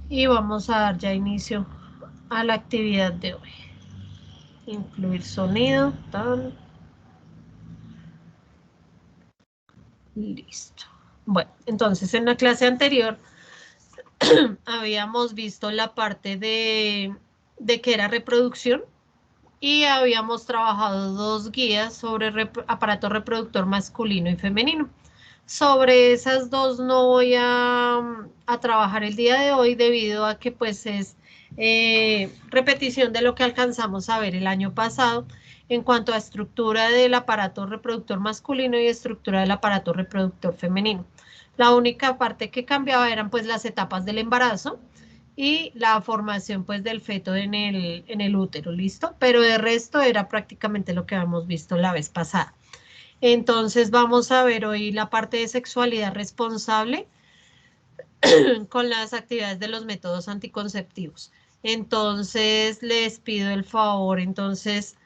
Y vamos a dar ya inicio a la actividad de hoy. Incluir sonido. Tan. Listo. Bueno, entonces en la clase anterior habíamos visto la parte de que era reproducción y habíamos trabajado dos guías sobre aparato reproductor masculino y femenino. Sobre esas dos no voy a trabajar el día de hoy debido a que pues es repetición de lo que alcanzamos a ver el año pasado en cuanto a estructura del aparato reproductor masculino y estructura del aparato reproductor femenino. La única parte que cambiaba eran pues las etapas del embarazo y la formación pues del feto en el útero, ¿listo? Pero de resto era prácticamente lo que habíamos visto la vez pasada. Entonces vamos a ver hoy la parte de sexualidad responsable con las actividades de los métodos anticonceptivos. Entonces les pido el favor entonces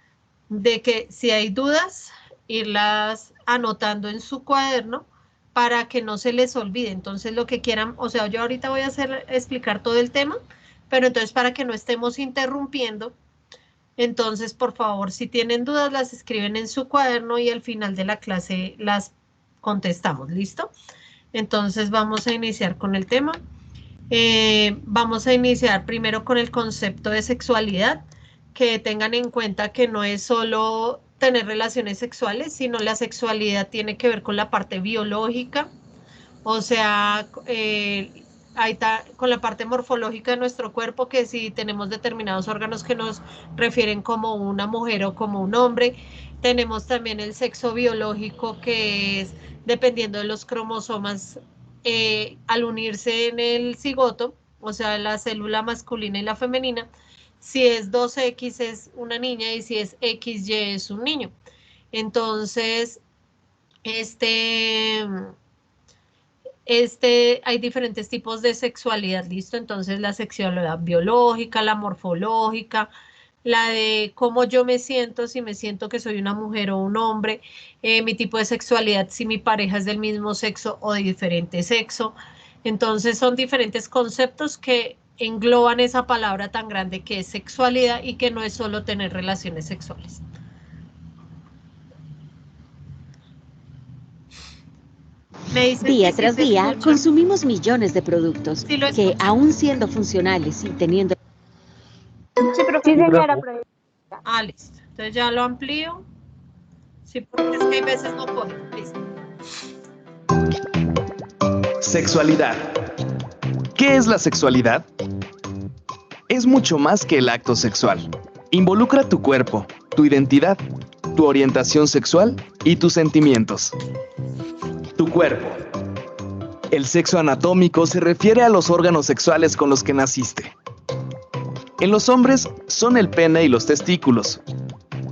de que si hay dudas, irlas anotando en su cuaderno para que no se les olvide. Entonces lo que quieran, o sea, yo ahorita voy a explicar todo el tema, pero entonces para que no estemos interrumpiendo, entonces, por favor, si tienen dudas, las escriben en su cuaderno y al final de la clase las contestamos. ¿Listo? Entonces, vamos a iniciar con el tema. Vamos a iniciar primero con el concepto de sexualidad, que tengan en cuenta que no es solo tener relaciones sexuales, sino la sexualidad tiene que ver con la parte biológica, o sea, ahí está con la parte morfológica de nuestro cuerpo, que si tenemos determinados órganos que nos refieren como una mujer o como un hombre, tenemos también el sexo biológico, que es dependiendo de los cromosomas, al unirse en el cigoto, o sea, la célula masculina y la femenina, si es 2X es una niña y si es XY es un niño. Entonces, este hay diferentes tipos de sexualidad, ¿listo? Entonces la sexualidad biológica, la morfológica, la de cómo yo me siento, si me siento que soy una mujer o un hombre, mi tipo de sexualidad, si mi pareja es del mismo sexo o de diferente sexo. Entonces son diferentes conceptos que engloban esa palabra tan grande que es sexualidad y que no es solo tener relaciones sexuales. Me dicen Día que sí tras se día, escucha. consumimos millones de productos Sí lo que, escuchan. aún siendo funcionales y teniendo... Sí, profe. Sí, señora, por ahí. Ah, listo. Entonces ya lo amplío. Sí, porque es que hay veces no coge. Listo. Sexualidad. ¿Qué es la sexualidad? Es mucho más que el acto sexual. Involucra tu cuerpo, tu identidad, tu orientación sexual y tus sentimientos. Tu cuerpo. El sexo anatómico se refiere a los órganos sexuales con los que naciste. En los hombres son el pene y los testículos.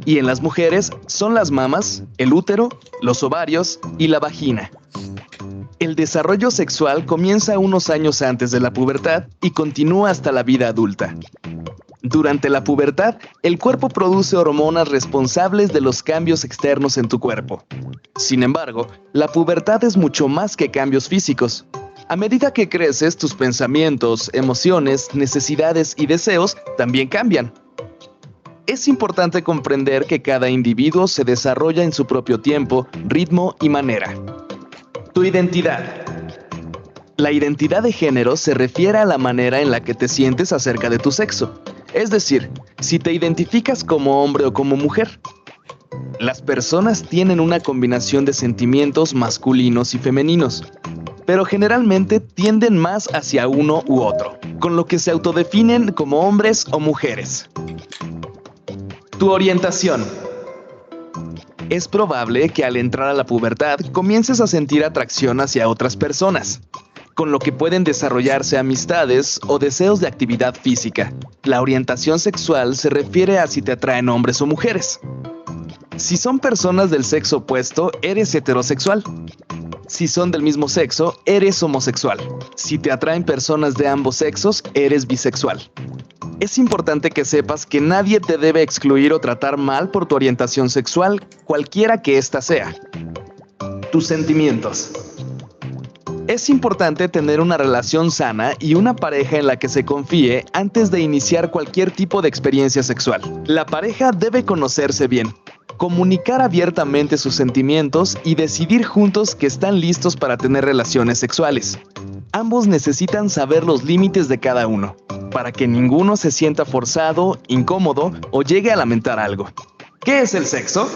Y en las mujeres son las mamas, el útero, los ovarios y la vagina. El desarrollo sexual comienza unos años antes de la pubertad y continúa hasta la vida adulta. Durante la pubertad, el cuerpo produce hormonas responsables de los cambios externos en tu cuerpo. Sin embargo, la pubertad es mucho más que cambios físicos. A medida que creces, tus pensamientos, emociones, necesidades y deseos también cambian. Es importante comprender que cada individuo se desarrolla en su propio tiempo, ritmo y manera. Tu identidad. La identidad de género se refiere a la manera en la que te sientes acerca de tu sexo. Es decir, si te identificas como hombre o como mujer. Las personas tienen una combinación de sentimientos masculinos y femeninos, pero generalmente tienden más hacia uno u otro, con lo que se autodefinen como hombres o mujeres. Tu orientación. Es probable que al entrar a la pubertad comiences a sentir atracción hacia otras personas, con lo que pueden desarrollarse amistades o deseos de actividad física. La orientación sexual se refiere a si te atraen hombres o mujeres. Si son personas del sexo opuesto, eres heterosexual. Si son del mismo sexo, eres homosexual. Si te atraen personas de ambos sexos, eres bisexual. Es importante que sepas que nadie te debe excluir o tratar mal por tu orientación sexual, cualquiera que ésta sea. Tus sentimientos. Es importante tener una relación sana y una pareja en la que se confíe antes de iniciar cualquier tipo de experiencia sexual. La pareja debe conocerse bien, comunicar abiertamente sus sentimientos y decidir juntos que están listos para tener relaciones sexuales. Ambos necesitan saber los límites de cada uno, para que ninguno se sienta forzado, incómodo o llegue a lamentar algo. ¿Qué es el sexo?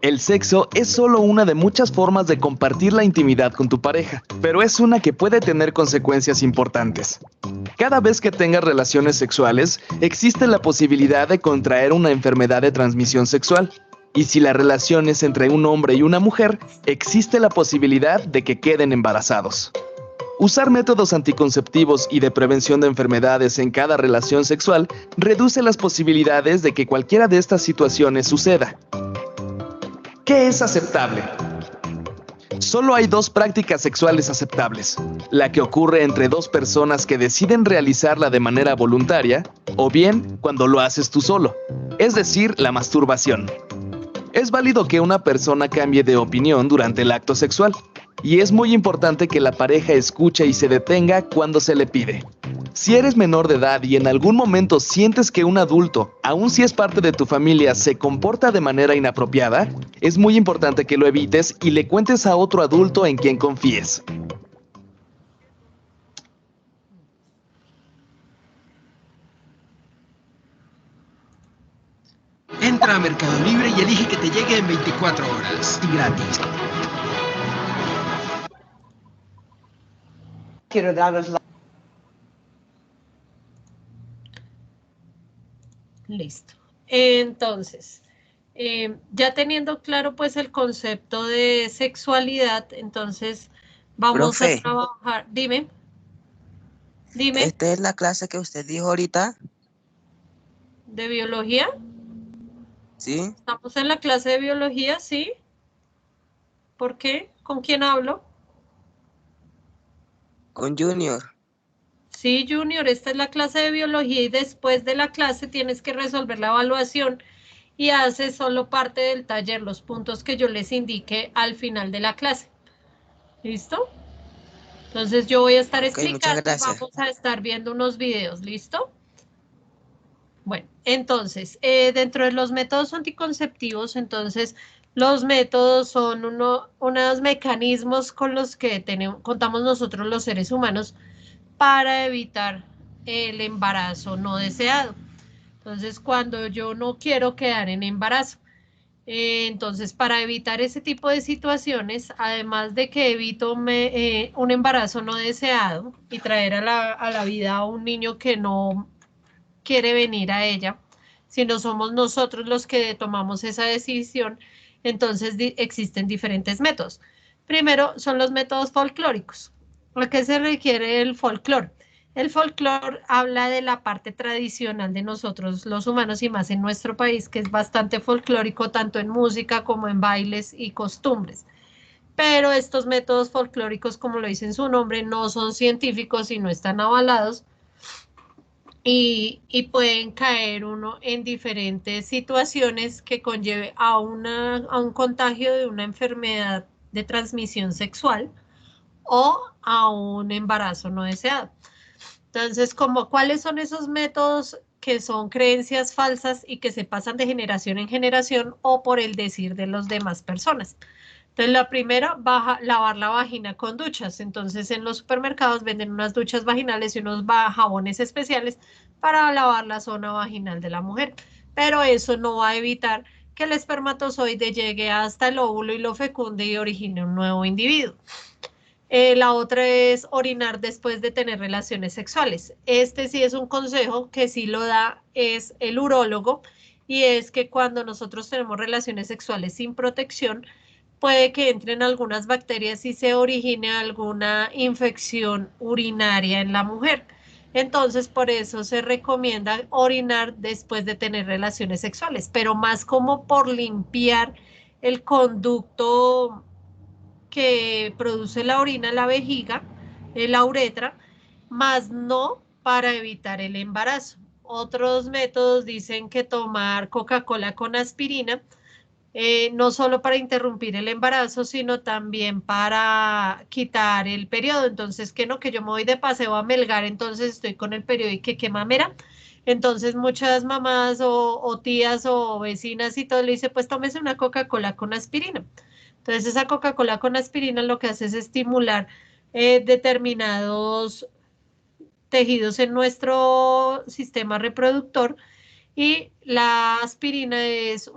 El sexo es solo una de muchas formas de compartir la intimidad con tu pareja, pero es una que puede tener consecuencias importantes. Cada vez que tengas relaciones sexuales, existe la posibilidad de contraer una enfermedad de transmisión sexual. Y si la relación es entre un hombre y una mujer, existe la posibilidad de que queden embarazados. Usar métodos anticonceptivos y de prevención de enfermedades en cada relación sexual reduce las posibilidades de que cualquiera de estas situaciones suceda. ¿Qué es aceptable? Solo hay dos prácticas sexuales aceptables: la que ocurre entre dos personas que deciden realizarla de manera voluntaria, o bien cuando lo haces tú solo, es decir, la masturbación. Es válido que una persona cambie de opinión durante el acto sexual, y es muy importante que la pareja escuche y se detenga cuando se le pide. Si eres menor de edad y en algún momento sientes que un adulto, aun si es parte de tu familia, se comporta de manera inapropiada, es muy importante que lo evites y le cuentes a otro adulto en quien confíes. Entra a Mercado Libre y elige que te llegue en 24 horas y gratis. Quiero daros la... Listo. Entonces, ya teniendo claro pues el concepto de sexualidad, entonces vamos Profe, a trabajar. Dime. ¿esta es la clase que usted dijo ahorita? ¿De biología? ¿Sí? ¿Estamos en la clase de biología? Sí. ¿Por qué? ¿Con quién hablo? Con Junior. Sí, Junior, esta es la clase de biología y después de la clase tienes que resolver la evaluación y haces solo parte del taller, los puntos que yo les indique al final de la clase. ¿Listo? Entonces yo voy a estar Ok, muchas explicando y gracias. vamos a estar viendo unos videos. ¿Listo? Bueno, entonces, dentro de los métodos anticonceptivos, entonces, los métodos son unos mecanismos con los que contamos nosotros los seres humanos para evitar el embarazo no deseado. Entonces, cuando yo no quiero quedar en embarazo, entonces, para evitar ese tipo de situaciones, además de que evito un embarazo no deseado y traer a la vida a un niño que no quiere venir a ella, sino somos nosotros los que tomamos esa decisión, entonces existen diferentes métodos. Primero son los métodos folclóricos. ¿A qué se requiere el folclore? El folclore habla de la parte tradicional de nosotros los humanos y más en nuestro país, que es bastante folclórico tanto en música como en bailes y costumbres. Pero estos métodos folclóricos, como lo dice en su nombre, no son científicos y no están avalados y pueden caer uno en diferentes situaciones que conlleve a un contagio de una enfermedad de transmisión sexual o a un embarazo no deseado. Entonces, ¿cuáles son esos métodos que son creencias falsas y que se pasan de generación en generación o por el decir de las demás personas? Entonces, la primera, lavar la vagina con duchas. Entonces, en los supermercados venden unas duchas vaginales y unos jabones especiales para lavar la zona vaginal de la mujer. Pero eso no va a evitar que el espermatozoide llegue hasta el óvulo y lo fecunde y origine un nuevo individuo. La otra es orinar después de tener relaciones sexuales. Este sí es un consejo que sí lo da es el urólogo y es que cuando nosotros tenemos relaciones sexuales sin protección, puede que entren algunas bacterias y se origine alguna infección urinaria en la mujer. Entonces, por eso se recomienda orinar después de tener relaciones sexuales, pero más como por limpiar el conducto que produce la orina en la vejiga, la uretra, más no para evitar el embarazo. Otros métodos dicen que tomar Coca-Cola con aspirina no solo para interrumpir el embarazo, sino también para quitar el periodo. Entonces, que no, que yo me voy de paseo a Melgar, entonces estoy con el periodo y que qué mamera. Entonces, muchas mamás o tías o vecinas y todo le dicen, pues tómese una Coca-Cola con aspirina. Entonces, esa Coca-Cola con aspirina lo que hace es estimular determinados tejidos en nuestro sistema reproductor, y la aspirina es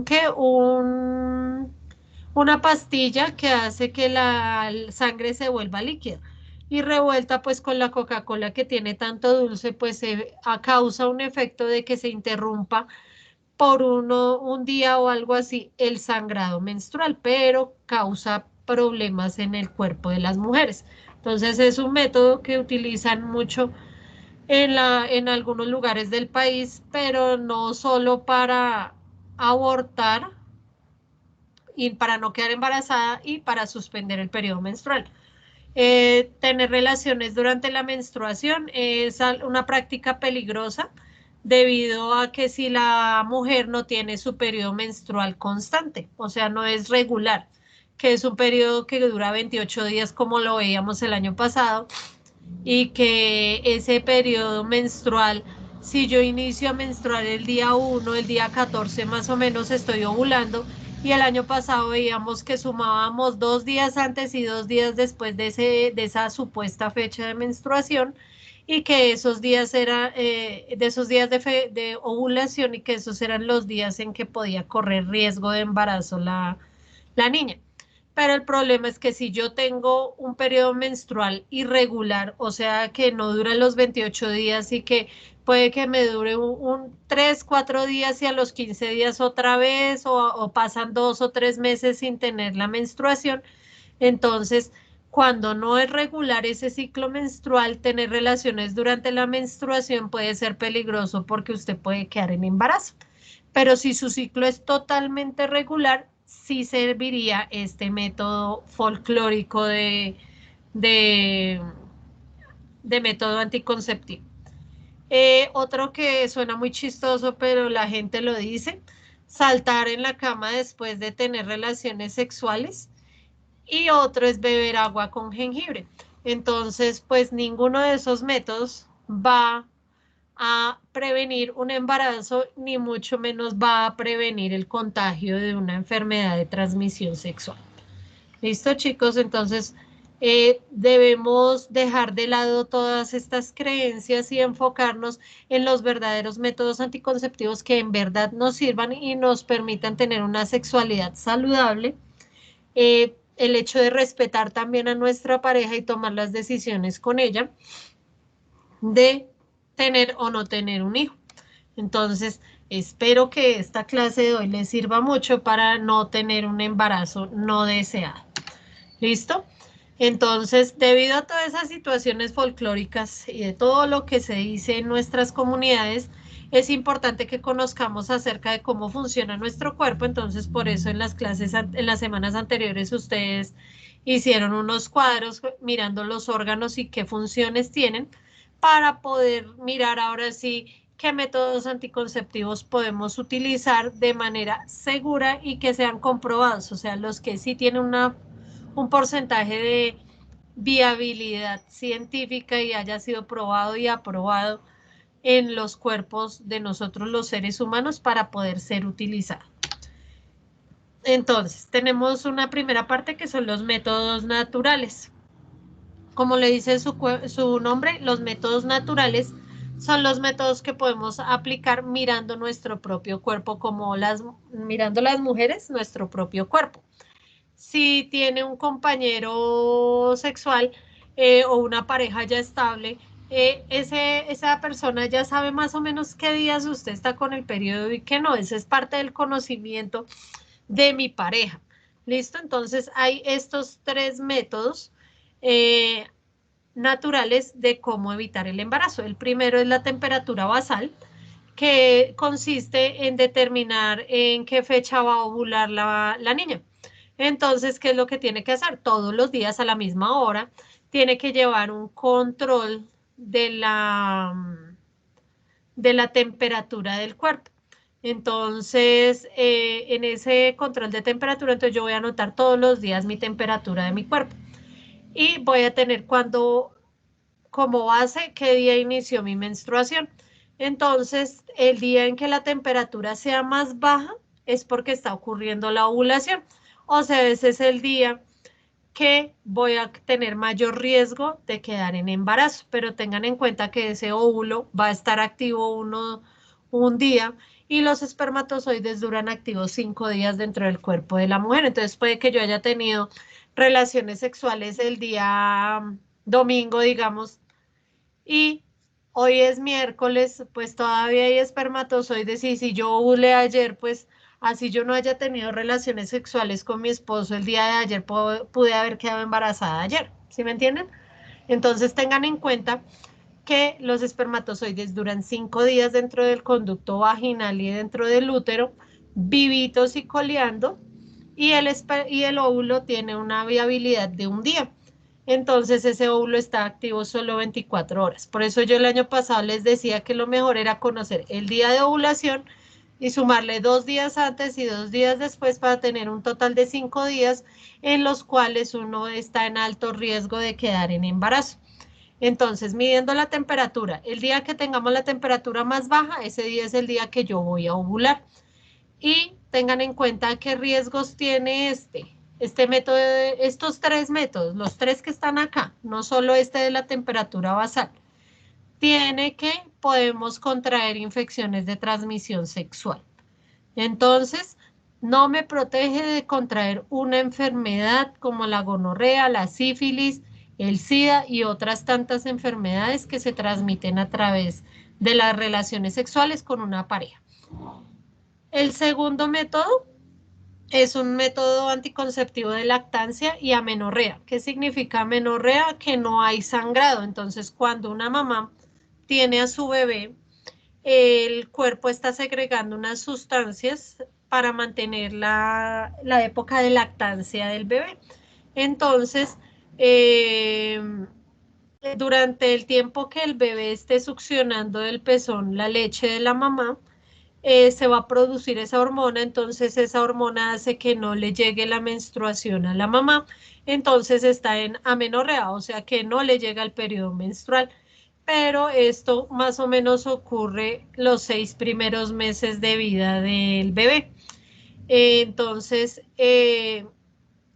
¿qué? Una pastilla que hace que la sangre se vuelva líquida, y revuelta pues con la Coca-Cola que tiene tanto dulce, pues causa un efecto de que se interrumpa por un día o algo así el sangrado menstrual, pero causa problemas en el cuerpo de las mujeres. Entonces es un método que utilizan mucho en algunos lugares del país, pero no solo para abortar y para no quedar embarazada y para suspender el periodo menstrual. Tener relaciones durante la menstruación es una práctica peligrosa debido a que si la mujer no tiene su periodo menstrual constante, o sea, no es regular, que es un periodo que dura 28 días como lo veíamos el año pasado, y que ese periodo menstrual, si yo inicio a menstruar el día 1, el día 14 más o menos estoy ovulando, y el año pasado veíamos que sumábamos 2 días antes y 2 días después de esa supuesta fecha de menstruación, y que esos días eran de esos días de ovulación, y que esos eran los días en que podía correr riesgo de embarazo la niña. Pero el problema es que si yo tengo un periodo menstrual irregular, o sea, que no dura los 28 días y que puede que me dure 3, 4 días y a los 15 días otra vez, o pasan 2 o 3 meses sin tener la menstruación, entonces cuando no es regular ese ciclo menstrual, tener relaciones durante la menstruación puede ser peligroso porque usted puede quedar en embarazo. Pero si su ciclo es totalmente regular, sí serviría este método folclórico de, de método anticonceptivo. Otro que suena muy chistoso, pero la gente lo dice: saltar en la cama después de tener relaciones sexuales. Y otro es beber agua con jengibre. Entonces, pues ninguno de esos métodos va a prevenir un embarazo, ni mucho menos va a prevenir el contagio de una enfermedad de transmisión sexual. ¿Listo, chicos? Entonces, debemos dejar de lado todas estas creencias y enfocarnos en los verdaderos métodos anticonceptivos que en verdad nos sirvan y nos permitan tener una sexualidad saludable. El hecho de respetar también a nuestra pareja y tomar las decisiones con ella de tener o no tener un hijo. Entonces, espero que esta clase de hoy les sirva mucho para no tener un embarazo no deseado. ¿Listo? Entonces, debido a todas esas situaciones folclóricas y de todo lo que se dice en nuestras comunidades, es importante que conozcamos acerca de cómo funciona nuestro cuerpo. Entonces, por eso en las clases, en las semanas anteriores, ustedes hicieron unos cuadros mirando los órganos y qué funciones tienen, para poder mirar ahora sí qué métodos anticonceptivos podemos utilizar de manera segura y que sean comprobados, o sea, los que sí tienen un porcentaje de viabilidad científica y haya sido probado y aprobado en los cuerpos de nosotros los seres humanos para poder ser utilizado. Entonces, tenemos una primera parte que son los métodos naturales. Como le dice su nombre, los métodos naturales son los métodos que podemos aplicar mirando nuestro propio cuerpo, como mirando las mujeres nuestro propio cuerpo. Si tiene un compañero sexual o una pareja ya estable, esa persona ya sabe más o menos qué días usted está con el periodo y qué no. Ese es parte del conocimiento de mi pareja. ¿Listo? Entonces hay estos 3 métodos naturales de cómo evitar el embarazo. El primero es la temperatura basal, que consiste en determinar en qué fecha va a ovular la niña. Entonces, ¿qué es lo que tiene que hacer? Todos los días a la misma hora tiene que llevar un control de la temperatura del cuerpo. Entonces, en ese control de temperatura, entonces yo voy a anotar todos los días mi temperatura de mi cuerpo. Y voy a tener como base qué día inició mi menstruación. Entonces, el día en que la temperatura sea más baja es porque está ocurriendo la ovulación. O sea, ese es el día que voy a tener mayor riesgo de quedar en embarazo, pero tengan en cuenta que ese óvulo va a estar activo un día y los espermatozoides duran activos 5 días dentro del cuerpo de la mujer. Entonces puede que yo haya tenido relaciones sexuales el día domingo, digamos, y hoy es miércoles, pues todavía hay espermatozoides y si yo ovulé ayer, pues así yo no haya tenido relaciones sexuales con mi esposo el día de ayer, pude haber quedado embarazada ayer, ¿sí me entienden? Entonces tengan en cuenta que los espermatozoides duran 5 días dentro del conducto vaginal y dentro del útero, vivitos y coleando, y el óvulo tiene una viabilidad de un día. Entonces ese óvulo está activo solo 24 horas. Por eso yo el año pasado les decía que lo mejor era conocer el día de ovulación y sumarle 2 días antes y 2 días después para tener un total de 5 días en los cuales uno está en alto riesgo de quedar en embarazo. Entonces, midiendo la temperatura, el día que tengamos la temperatura más baja, ese día es el día que yo voy a ovular. Y tengan en cuenta qué riesgos tiene este método, estos 3 métodos, los 3 que están acá, no solo este de la temperatura basal. Tiene que podemos contraer infecciones de transmisión sexual. Entonces, no me protege de contraer una enfermedad como la gonorrea, la sífilis, el SIDA y otras tantas enfermedades que se transmiten a través de las relaciones sexuales con una pareja. El segundo método es un método anticonceptivo de lactancia y amenorrea. ¿Qué significa amenorrea? Que no hay sangrado. Entonces, cuando una mamá tiene a su bebé, el cuerpo está segregando unas sustancias para mantener la época de lactancia del bebé. Entonces, durante el tiempo que el bebé esté succionando del pezón la leche de la mamá, se va a producir esa hormona, entonces esa hormona hace que no le llegue la menstruación a la mamá, entonces está en amenorrea, o sea que no le llega el periodo menstrual. Pero esto más o menos ocurre los 6 primeros meses de vida del bebé. Entonces,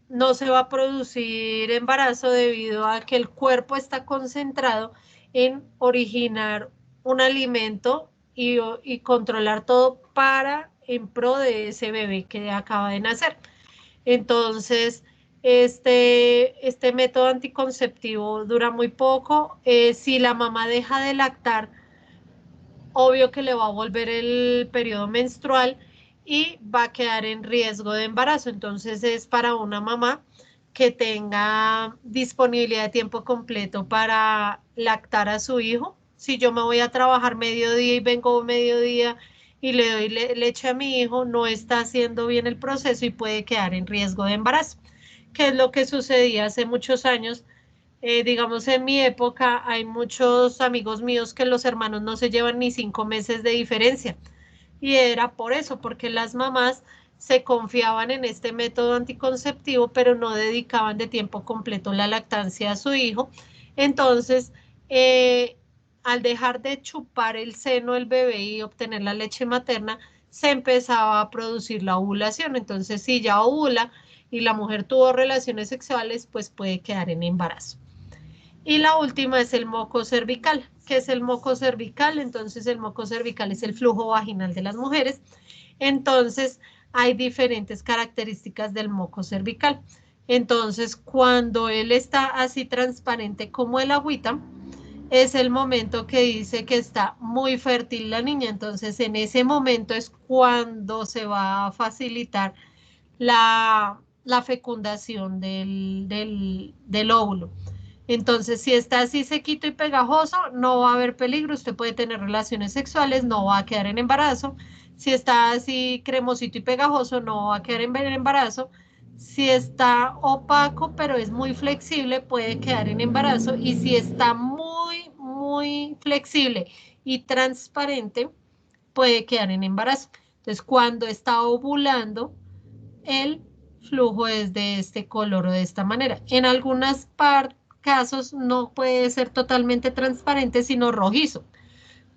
no se va a producir embarazo debido a que el cuerpo está concentrado en originar un alimento y controlar todo en pro de ese bebé que acaba de nacer. Entonces, este método anticonceptivo dura muy poco. Si la mamá deja de lactar, obvio que le va a volver el periodo menstrual y va a quedar en riesgo de embarazo. Entonces es para una mamá que tenga disponibilidad de tiempo completo para lactar a su hijo. Si yo me voy a trabajar mediodía y vengo mediodía y le doy leche a mi hijo, no está haciendo bien el proceso y puede quedar en riesgo de embarazo, que es lo que sucedía hace muchos años. Digamos, en mi época hay muchos amigos míos que los hermanos no se llevan ni 5 meses de diferencia. Y era por eso, porque las mamás se confiaban en este método anticonceptivo, pero no dedicaban de tiempo completo la lactancia a su hijo. Entonces, al dejar de chupar el seno del bebé y obtener la leche materna, se empezaba a producir la ovulación. Entonces, si ya ovula y la mujer tuvo relaciones sexuales, pues puede quedar en embarazo. Y la última es el moco cervical. ¿Qué es el moco cervical? Entonces el moco cervical es el flujo vaginal de las mujeres. Entonces hay diferentes características del moco cervical. Entonces cuando él está así transparente como el agüita, es el momento que dice que está muy fértil la niña. Entonces en ese momento es cuando se va a facilitar la fecundación del óvulo. Entonces, si está así sequito y pegajoso, no va a haber peligro, usted puede tener relaciones sexuales, no va a quedar en embarazo. Si está así cremosito y pegajoso, no va a quedar en embarazo. Si está opaco, pero es muy flexible, puede quedar en embarazo. Y si está muy, muy flexible y transparente, puede quedar en embarazo. Entonces, cuando está ovulando, el flujo es de este color o de esta manera. En algunos casos no puede ser totalmente transparente, sino rojizo.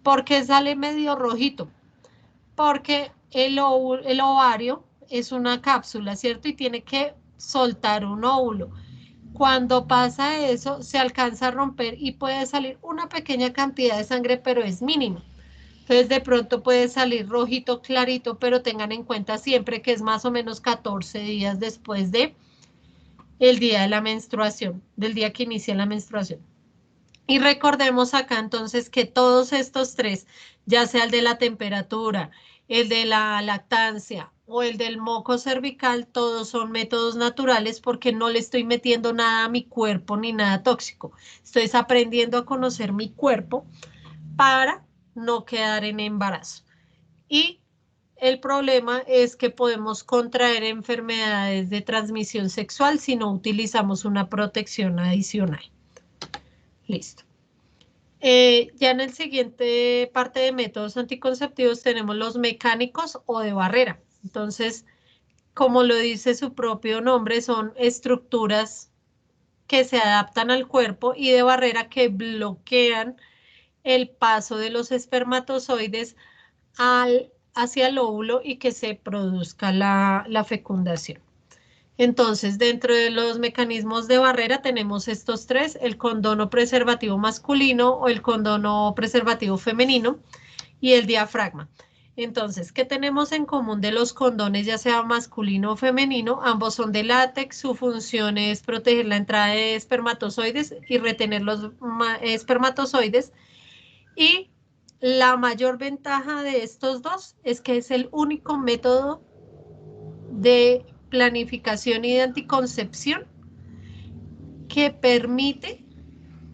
¿Por qué sale medio rojito? Porque el ovario es una cápsula, ¿cierto? Y tiene que soltar un óvulo. Cuando pasa eso, se alcanza a romper y puede salir una pequeña cantidad de sangre, pero es mínima. Entonces, de pronto puede salir rojito clarito, pero tengan en cuenta siempre que es más o menos 14 días después de el día de la menstruación, del día que inicia la menstruación. Y recordemos acá entonces que todos estos tres, ya sea el de la temperatura, el de la lactancia o el del moco cervical, todos son métodos naturales porque no le estoy metiendo nada a mi cuerpo ni nada tóxico. Estoy aprendiendo a conocer mi cuerpo para no quedar en embarazo. Y el problema es que podemos contraer enfermedades de transmisión sexual si no utilizamos una protección adicional. Listo. Ya en el siguiente parte de métodos anticonceptivos tenemos los mecánicos o de barrera. Entonces, como lo dice su propio nombre, son estructuras que se adaptan al cuerpo y de barrera que bloquean el paso de los espermatozoides hacia el óvulo y que se produzca la fecundación. Entonces, dentro de los mecanismos de barrera tenemos estos tres, el condón o preservativo masculino o el condón o preservativo femenino y el diafragma. Entonces, ¿qué tenemos en común de los condones, ya sea masculino o femenino? Ambos son de látex, su función es proteger la entrada de espermatozoides y retener los espermatozoides. Y la mayor ventaja de estos dos es que es el único método de planificación y de anticoncepción que permite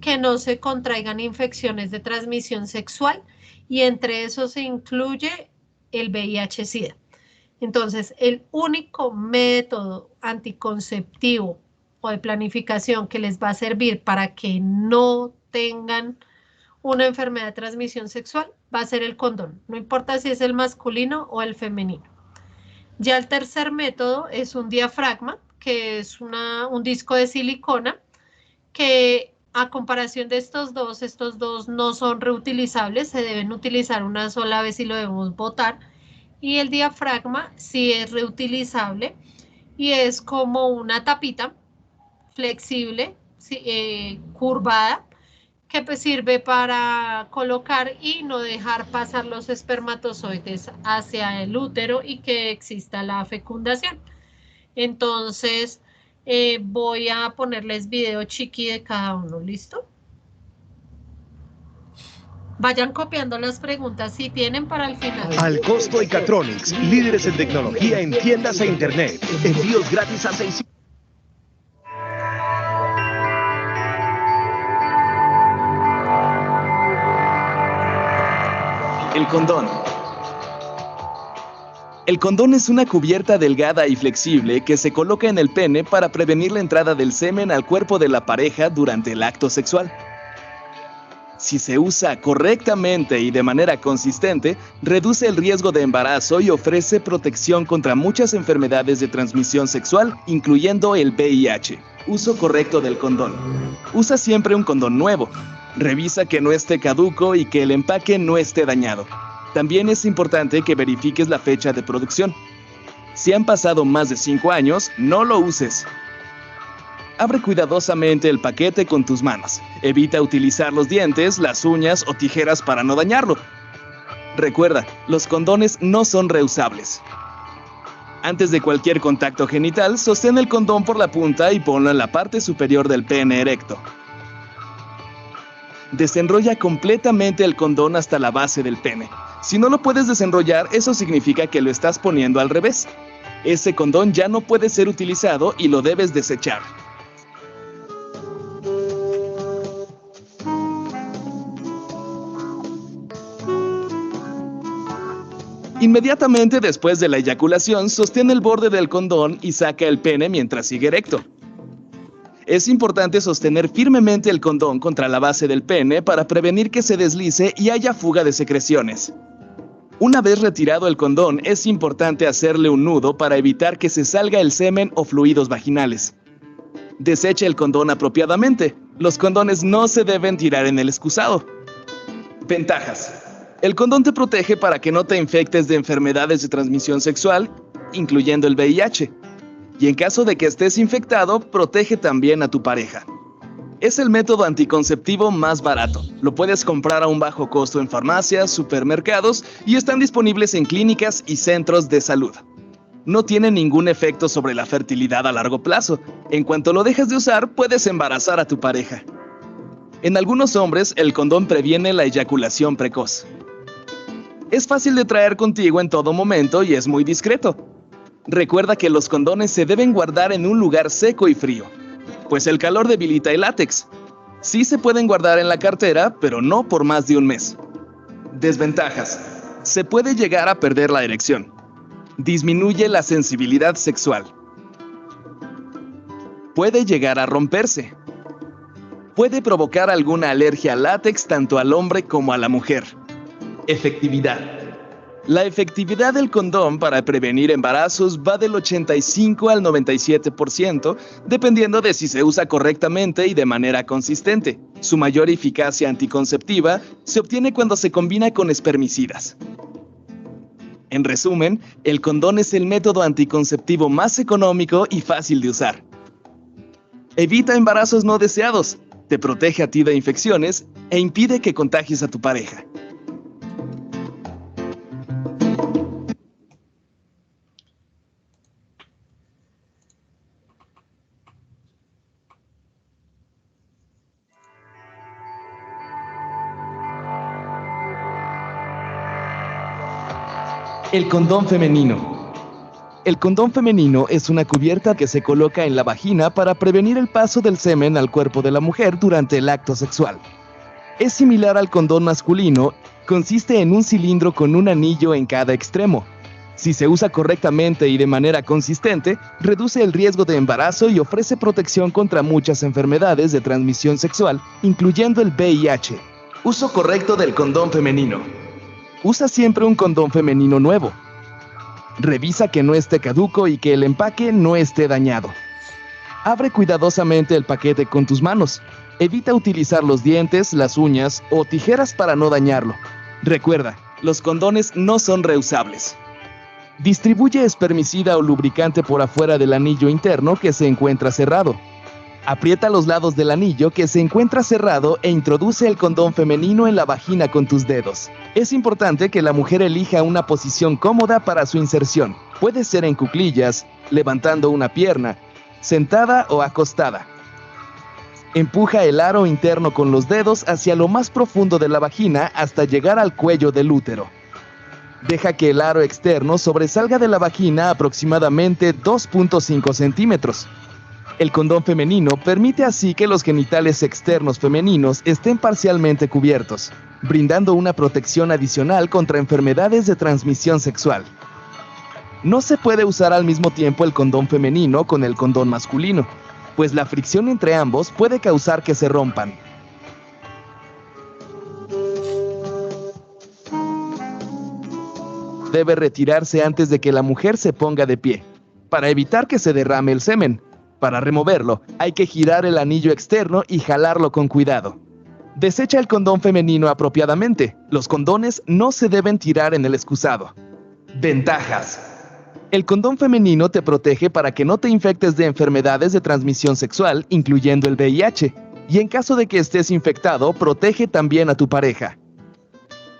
que no se contraigan infecciones de transmisión sexual y entre eso se incluye el VIH-Sida. Entonces, el único método anticonceptivo o de planificación que les va a servir para que no tengan una enfermedad de transmisión sexual va a ser el condón, no importa si es el masculino o el femenino. Ya el tercer método es un diafragma, que es un disco de silicona, que a comparación de estos dos no son reutilizables, se deben utilizar una sola vez y lo debemos botar. Y el diafragma sí es reutilizable y es como una tapita flexible, curvada, que pues sirve para colocar y no dejar pasar los espermatozoides hacia el útero y que exista la fecundación. Entonces, voy a ponerles video chiqui de cada uno, ¿listo? Vayan copiando las preguntas si tienen para el final. Al Costo y Catronics, líderes en tecnología en tiendas e internet. Envíos gratis a 6. El condón. El condón es una cubierta delgada y flexible que se coloca en el pene para prevenir la entrada del semen al cuerpo de la pareja durante el acto sexual. Si se usa correctamente y de manera consistente, reduce el riesgo de embarazo y ofrece protección contra muchas enfermedades de transmisión sexual, incluyendo el VIH. Uso correcto del condón. Usa siempre un condón nuevo. Revisa que no esté caduco y que el empaque no esté dañado. También es importante que verifiques la fecha de producción. Si han pasado más de 5 años, no lo uses. Abre cuidadosamente el paquete con tus manos. Evita utilizar los dientes, las uñas o tijeras para no dañarlo. Recuerda, los condones no son reusables. Antes de cualquier contacto genital, sostén el condón por la punta y ponlo en la parte superior del pene erecto. Desenrolla completamente el condón hasta la base del pene. Si no lo puedes desenrollar, eso significa que lo estás poniendo al revés. Ese condón ya no puede ser utilizado y lo debes desechar. Inmediatamente después de la eyaculación, sostén el borde del condón y saca el pene mientras sigue erecto. Es importante sostener firmemente el condón contra la base del pene para prevenir que se deslice y haya fuga de secreciones. Una vez retirado el condón, es importante hacerle un nudo para evitar que se salga el semen o fluidos vaginales. Desecha el condón apropiadamente. Los condones no se deben tirar en el excusado. Ventajas. El condón te protege para que no te infectes de enfermedades de transmisión sexual, incluyendo el VIH. Y en caso de que estés infectado, protege también a tu pareja. Es el método anticonceptivo más barato. Lo puedes comprar a un bajo costo en farmacias, supermercados y están disponibles en clínicas y centros de salud. No tiene ningún efecto sobre la fertilidad a largo plazo. En cuanto lo dejas de usar, puedes embarazar a tu pareja. En algunos hombres, el condón previene la eyaculación precoz. Es fácil de traer contigo en todo momento y es muy discreto. Recuerda que los condones se deben guardar en un lugar seco y frío, pues el calor debilita el látex. Sí se pueden guardar en la cartera, pero no por más de un mes. Desventajas. Se puede llegar a perder la erección. Disminuye la sensibilidad sexual. Puede llegar a romperse. Puede provocar alguna alergia al látex tanto al hombre como a la mujer. Efectividad. La efectividad del condón para prevenir embarazos va del 85 al 97%, dependiendo de si se usa correctamente y de manera consistente. Su mayor eficacia anticonceptiva se obtiene cuando se combina con espermicidas. En resumen, el condón es el método anticonceptivo más económico y fácil de usar. Evita embarazos no deseados, te protege a ti de infecciones e impide que contagies a tu pareja. El condón femenino. El condón femenino es una cubierta que se coloca en la vagina para prevenir el paso del semen al cuerpo de la mujer durante el acto sexual. Es similar al condón masculino, consiste en un cilindro con un anillo en cada extremo. Si se usa correctamente y de manera consistente, reduce el riesgo de embarazo y ofrece protección contra muchas enfermedades de transmisión sexual, incluyendo el VIH. Uso correcto del condón femenino. Usa siempre un condón femenino nuevo. Revisa que no esté caduco y que el empaque no esté dañado. Abre cuidadosamente el paquete con tus manos. Evita utilizar los dientes, las uñas o tijeras para no dañarlo. Recuerda, los condones no son reusables. Distribuye espermicida o lubricante por afuera del anillo interno que se encuentra cerrado. Aprieta los lados del anillo que se encuentra cerrado e introduce el condón femenino en la vagina con tus dedos. Es importante que la mujer elija una posición cómoda para su inserción. Puede ser en cuclillas, levantando una pierna, sentada o acostada. Empuja el aro interno con los dedos hacia lo más profundo de la vagina hasta llegar al cuello del útero. Deja que el aro externo sobresalga de la vagina aproximadamente 2.5 centímetros. El condón femenino permite así que los genitales externos femeninos estén parcialmente cubiertos, brindando una protección adicional contra enfermedades de transmisión sexual. No se puede usar al mismo tiempo el condón femenino con el condón masculino, pues la fricción entre ambos puede causar que se rompan. Debe retirarse antes de que la mujer se ponga de pie, para evitar que se derrame el semen. Para removerlo, hay que girar el anillo externo y jalarlo con cuidado. Desecha el condón femenino apropiadamente. Los condones no se deben tirar en el excusado. Ventajas. El condón femenino te protege para que no te infectes de enfermedades de transmisión sexual, incluyendo el VIH. Y en caso de que estés infectado, protege también a tu pareja.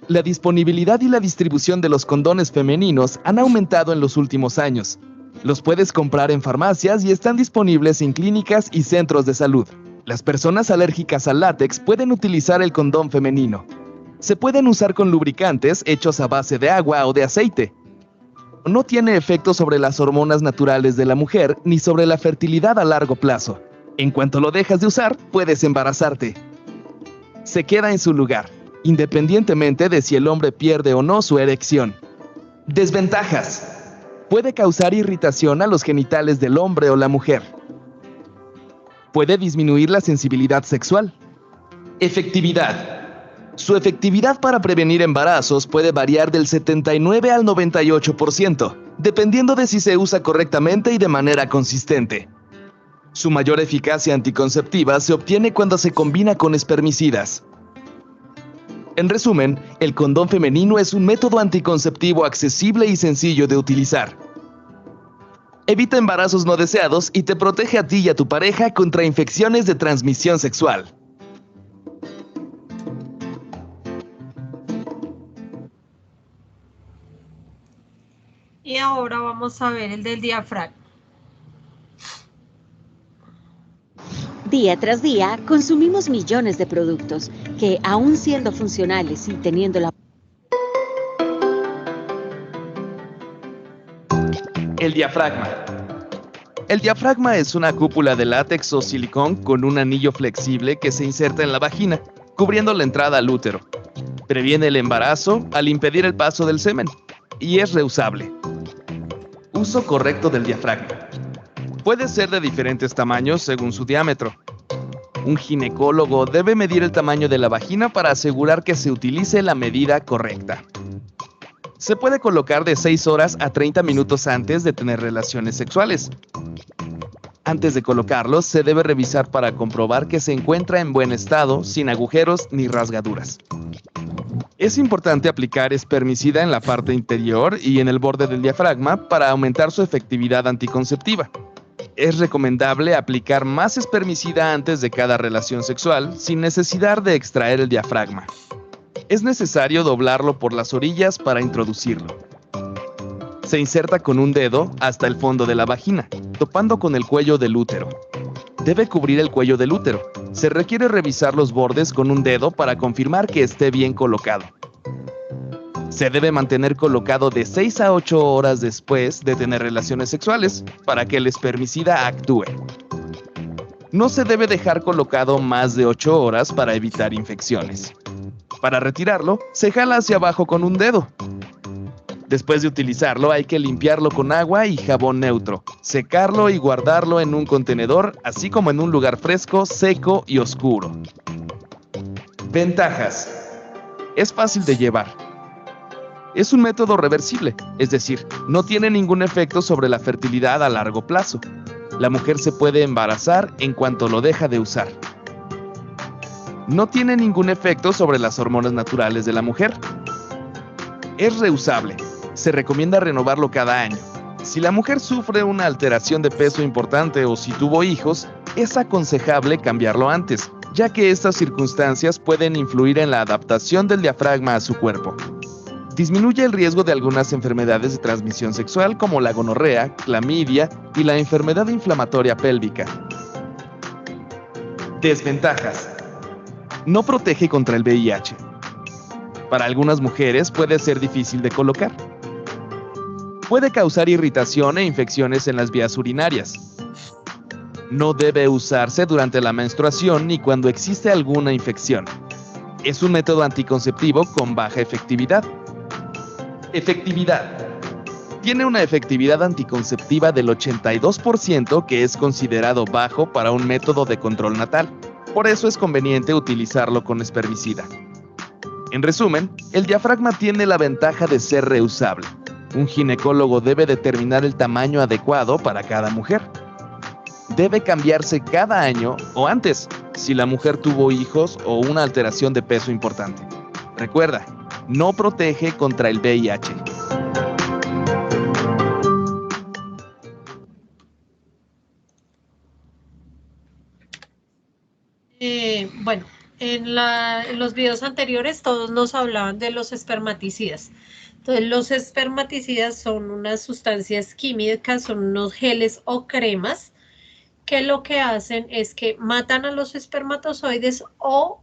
La disponibilidad y la distribución de los condones femeninos han aumentado en los últimos años. Los puedes comprar en farmacias y están disponibles en clínicas y centros de salud. Las personas alérgicas al látex pueden utilizar el condón femenino. Se pueden usar con lubricantes hechos a base de agua o de aceite. No tiene efecto sobre las hormonas naturales de la mujer ni sobre la fertilidad a largo plazo. En cuanto lo dejas de usar, puedes embarazarte. Se queda en su lugar, independientemente de si el hombre pierde o no su erección. Desventajas. Puede causar irritación a los genitales del hombre o la mujer. Puede disminuir la sensibilidad sexual. Efectividad. Su efectividad para prevenir embarazos puede variar del 79 al 98%, dependiendo de si se usa correctamente y de manera consistente. Su mayor eficacia anticonceptiva se obtiene cuando se combina con espermicidas. En resumen, el condón femenino es un método anticonceptivo accesible y sencillo de utilizar. Evita embarazos no deseados y te protege a ti y a tu pareja contra infecciones de transmisión sexual. Y ahora vamos a ver el del diafragma. Día tras día, consumimos millones de productos que, aun siendo funcionales y teniendo la... El diafragma. El diafragma es una cúpula de látex o silicón con un anillo flexible que se inserta en la vagina, cubriendo la entrada al útero. Previene el embarazo al impedir el paso del semen y es reusable. Uso correcto del diafragma. Puede ser de diferentes tamaños según su diámetro. Un ginecólogo debe medir el tamaño de la vagina para asegurar que se utilice la medida correcta. Se puede colocar de 6 horas a 30 minutos antes de tener relaciones sexuales. Antes de colocarlo, se debe revisar para comprobar que se encuentra en buen estado, sin agujeros ni rasgaduras. Es importante aplicar espermicida en la parte interior y en el borde del diafragma para aumentar su efectividad anticonceptiva. Es recomendable aplicar más espermicida antes de cada relación sexual sin necesidad de extraer el diafragma. Es necesario doblarlo por las orillas para introducirlo. Se inserta con un dedo hasta el fondo de la vagina, topando con el cuello del útero. Debe cubrir el cuello del útero. Se requiere revisar los bordes con un dedo para confirmar que esté bien colocado. Se debe mantener colocado de 6 a 8 horas después de tener relaciones sexuales para que el espermicida actúe. No se debe dejar colocado más de 8 horas para evitar infecciones. Para retirarlo, se jala hacia abajo con un dedo. Después de utilizarlo, hay que limpiarlo con agua y jabón neutro, secarlo y guardarlo en un contenedor, así como en un lugar fresco, seco y oscuro. Ventajas. Es fácil de llevar. Es un método reversible, es decir, no tiene ningún efecto sobre la fertilidad a largo plazo. La mujer se puede embarazar en cuanto lo deja de usar. No tiene ningún efecto sobre las hormonas naturales de la mujer. Es reusable. Se recomienda renovarlo cada año. Si la mujer sufre una alteración de peso importante o si tuvo hijos, es aconsejable cambiarlo antes, ya que estas circunstancias pueden influir en la adaptación del diafragma a su cuerpo. Disminuye el riesgo de algunas enfermedades de transmisión sexual como la gonorrea, clamidia y la enfermedad inflamatoria pélvica. Desventajas. No protege contra el VIH. Para algunas mujeres puede ser difícil de colocar. Puede causar irritación e infecciones en las vías urinarias. No debe usarse durante la menstruación ni cuando existe alguna infección. Es un método anticonceptivo con baja efectividad. Efectividad. Tiene una efectividad anticonceptiva del 82%, que es considerado bajo para un método de control natal. Por eso es conveniente utilizarlo con espermicida. En resumen, el diafragma tiene la ventaja de ser reusable. Un ginecólogo debe determinar el tamaño adecuado para cada mujer. Debe cambiarse cada año o antes, si la mujer tuvo hijos o una alteración de peso importante. Recuerda, no protege contra el VIH. Bueno, en los videos anteriores todos nos hablaban de los espermaticidas. Entonces, los espermaticidas son unas sustancias químicas, son unos geles o cremas que lo que hacen es que matan a los espermatozoides o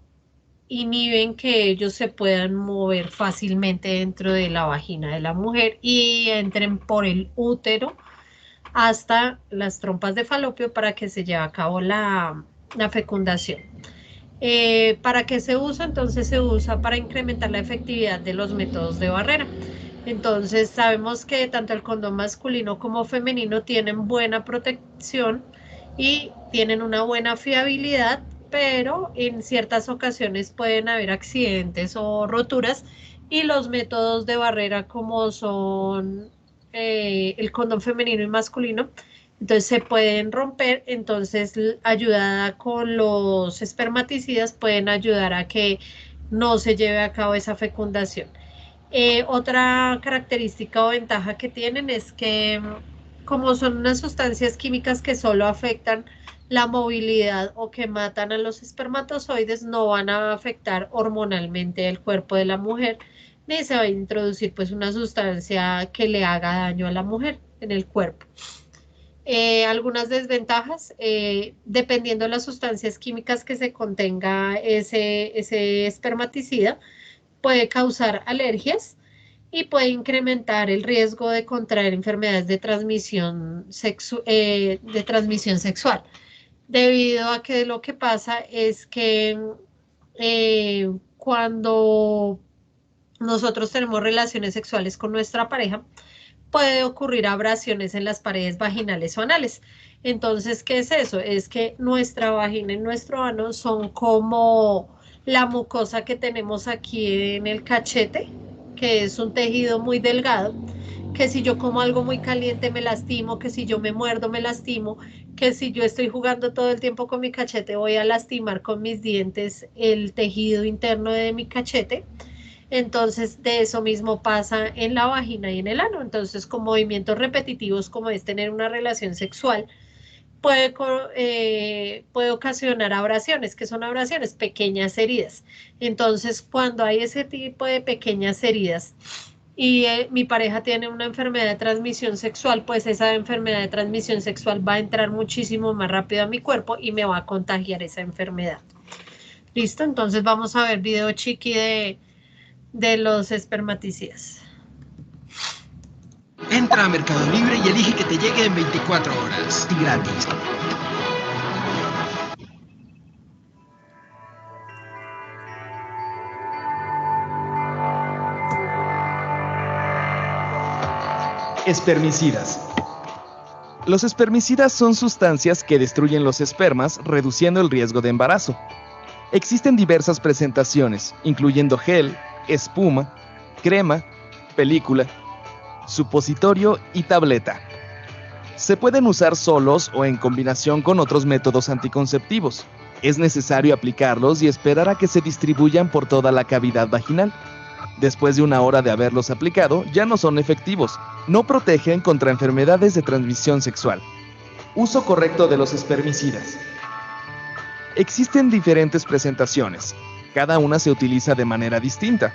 inhiben que ellos se puedan mover fácilmente dentro de la vagina de la mujer y entren por el útero hasta las trompas de falopio para que se lleve a cabo la fecundación. ¿Para qué se usa? Entonces se usa para incrementar la efectividad de los métodos de barrera. Entonces sabemos que tanto el condón masculino como femenino tienen buena protección y tienen una buena fiabilidad, pero en ciertas ocasiones pueden haber accidentes o roturas y los métodos de barrera como son el condón femenino y masculino, entonces se pueden romper, entonces ayudada con los espermaticidas pueden ayudar a que no se lleve a cabo esa fecundación. Otra característica o ventaja que tienen es que como son unas sustancias químicas que solo afectan la movilidad o que matan a los espermatozoides, no van a afectar hormonalmente el cuerpo de la mujer, ni se va a introducir pues una sustancia que le haga daño a la mujer en el cuerpo. Algunas desventajas, dependiendo de las sustancias químicas que se contenga ese espermaticida, puede causar alergias y puede incrementar el riesgo de contraer enfermedades de transmisión sexual, debido a que lo que pasa es que cuando nosotros tenemos relaciones sexuales con nuestra pareja, puede ocurrir abrasiones en las paredes vaginales o anales. Entonces, ¿qué es eso? Es que nuestra vagina y nuestro ano son como la mucosa que tenemos aquí en el cachete, que es un tejido muy delgado, que si yo como algo muy caliente me lastimo, que si yo me muerdo me lastimo, que si yo estoy jugando todo el tiempo con mi cachete voy a lastimar con mis dientes el tejido interno de mi cachete. Entonces, de eso mismo pasa en la vagina y en el ano. Entonces, con movimientos repetitivos como es tener una relación sexual, puede ocasionar abrasiones. ¿Qué son abrasiones? Pequeñas heridas. Entonces, cuando hay ese tipo de pequeñas heridas y mi pareja tiene una enfermedad de transmisión sexual, pues esa enfermedad de transmisión sexual va a entrar muchísimo más rápido a mi cuerpo y me va a contagiar esa enfermedad. ¿Listo? Entonces, vamos a ver video chiqui de los espermaticidas. Entra a Mercado Libre y elige que te llegue en 24 horas y gratis. Espermicidas. Los espermicidas son sustancias que destruyen los espermas, reduciendo el riesgo de embarazo. Existen diversas presentaciones, incluyendo gel, espuma, crema, película, supositorio y tableta. Se pueden usar solos o en combinación con otros métodos anticonceptivos. Es necesario aplicarlos y esperar a que se distribuyan por toda la cavidad vaginal. Después de 1 hora de haberlos aplicado, ya no son efectivos. No protegen contra enfermedades de transmisión sexual. Uso correcto de los espermicidas. Existen diferentes presentaciones. Cada una se utiliza de manera distinta.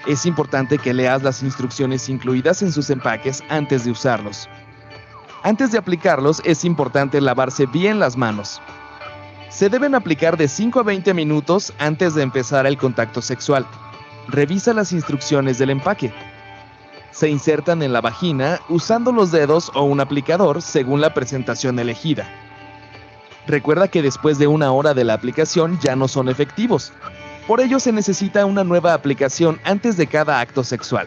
Es importante que leas las instrucciones incluidas en sus empaques antes de usarlos. Antes de aplicarlos, es importante lavarse bien las manos. Se deben aplicar de 5 a 20 minutos antes de empezar el contacto sexual. Revisa las instrucciones del empaque. Se insertan en la vagina usando los dedos o un aplicador según la presentación elegida. Recuerda que después de 1 hora de la aplicación ya no son efectivos. Por ello se necesita una nueva aplicación antes de cada acto sexual.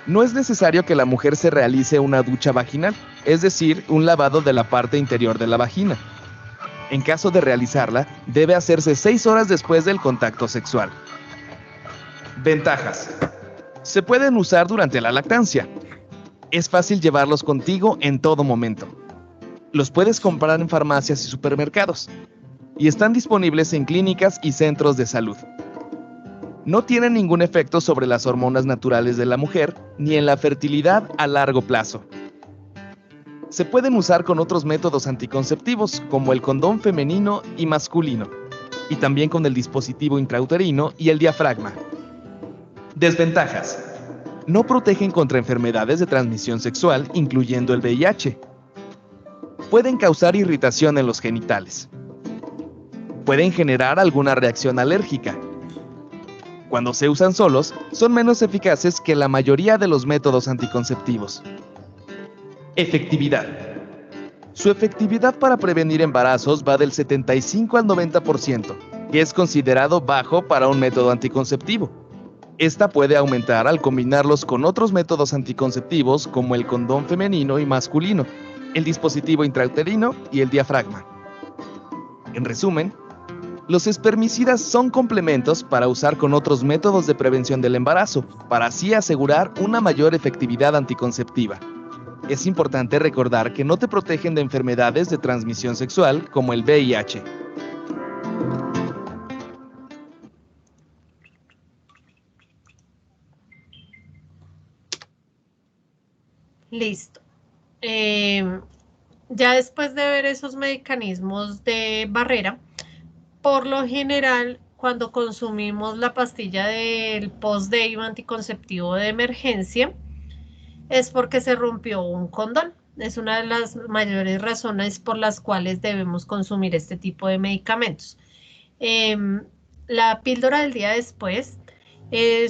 No es necesario que la mujer se realice una ducha vaginal, es decir, un lavado de la parte interior de la vagina. En caso de realizarla, debe hacerse 6 horas después del contacto sexual. Ventajas. Se pueden usar durante la lactancia. Es fácil llevarlos contigo en todo momento. Los puedes comprar en farmacias y supermercados. Y están disponibles en clínicas y centros de salud. No tienen ningún efecto sobre las hormonas naturales de la mujer ni en la fertilidad a largo plazo. Se pueden usar con otros métodos anticonceptivos como el condón femenino y masculino, y también con el dispositivo intrauterino y el diafragma. Desventajas. No protegen contra enfermedades de transmisión sexual, incluyendo el VIH. Pueden causar irritación en los genitales. Pueden generar alguna reacción alérgica. Cuando se usan solos, son menos eficaces que la mayoría de los métodos anticonceptivos. Efectividad. Su efectividad para prevenir embarazos va del 75 al 90%, que es considerado bajo para un método anticonceptivo. Esta puede aumentar al combinarlos con otros métodos anticonceptivos como el condón femenino y masculino, el dispositivo intrauterino y el diafragma. En resumen, Los espermicidas son complementos para usar con otros métodos de prevención del embarazo, para así asegurar una mayor efectividad anticonceptiva. Es importante recordar que no te protegen de enfermedades de transmisión sexual como el VIH. Listo. Ya después de ver esos mecanismos de barrera, por lo general, cuando consumimos la pastilla del post-DIU anticonceptivo de emergencia, es porque se rompió un condón. Es una de las mayores razones por las cuales debemos consumir este tipo de medicamentos. La píldora del día después ese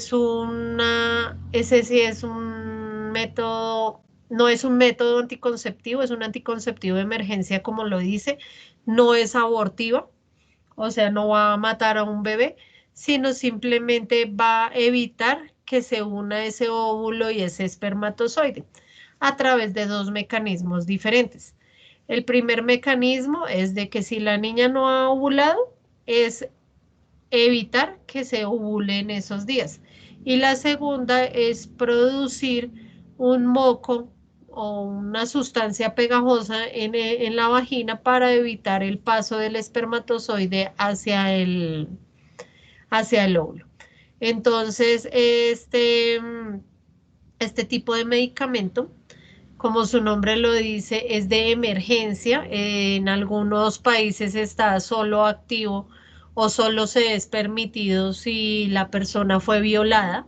sí es un método, no es un método anticonceptivo, es un anticonceptivo de emergencia, como lo dice, no es abortiva, o sea, no va a matar a un bebé, sino simplemente va a evitar que se una ese óvulo y ese espermatozoide a través de dos mecanismos diferentes. El primer mecanismo es de que si la niña no ha ovulado, es evitar que se ovule en esos días. Y la segunda es producir un moco o una sustancia pegajosa en la vagina para evitar el paso del espermatozoide hacia el óvulo. Entonces, este tipo de medicamento, como su nombre lo dice, es de emergencia. En algunos países está solo activo o solo se es permitido si la persona fue violada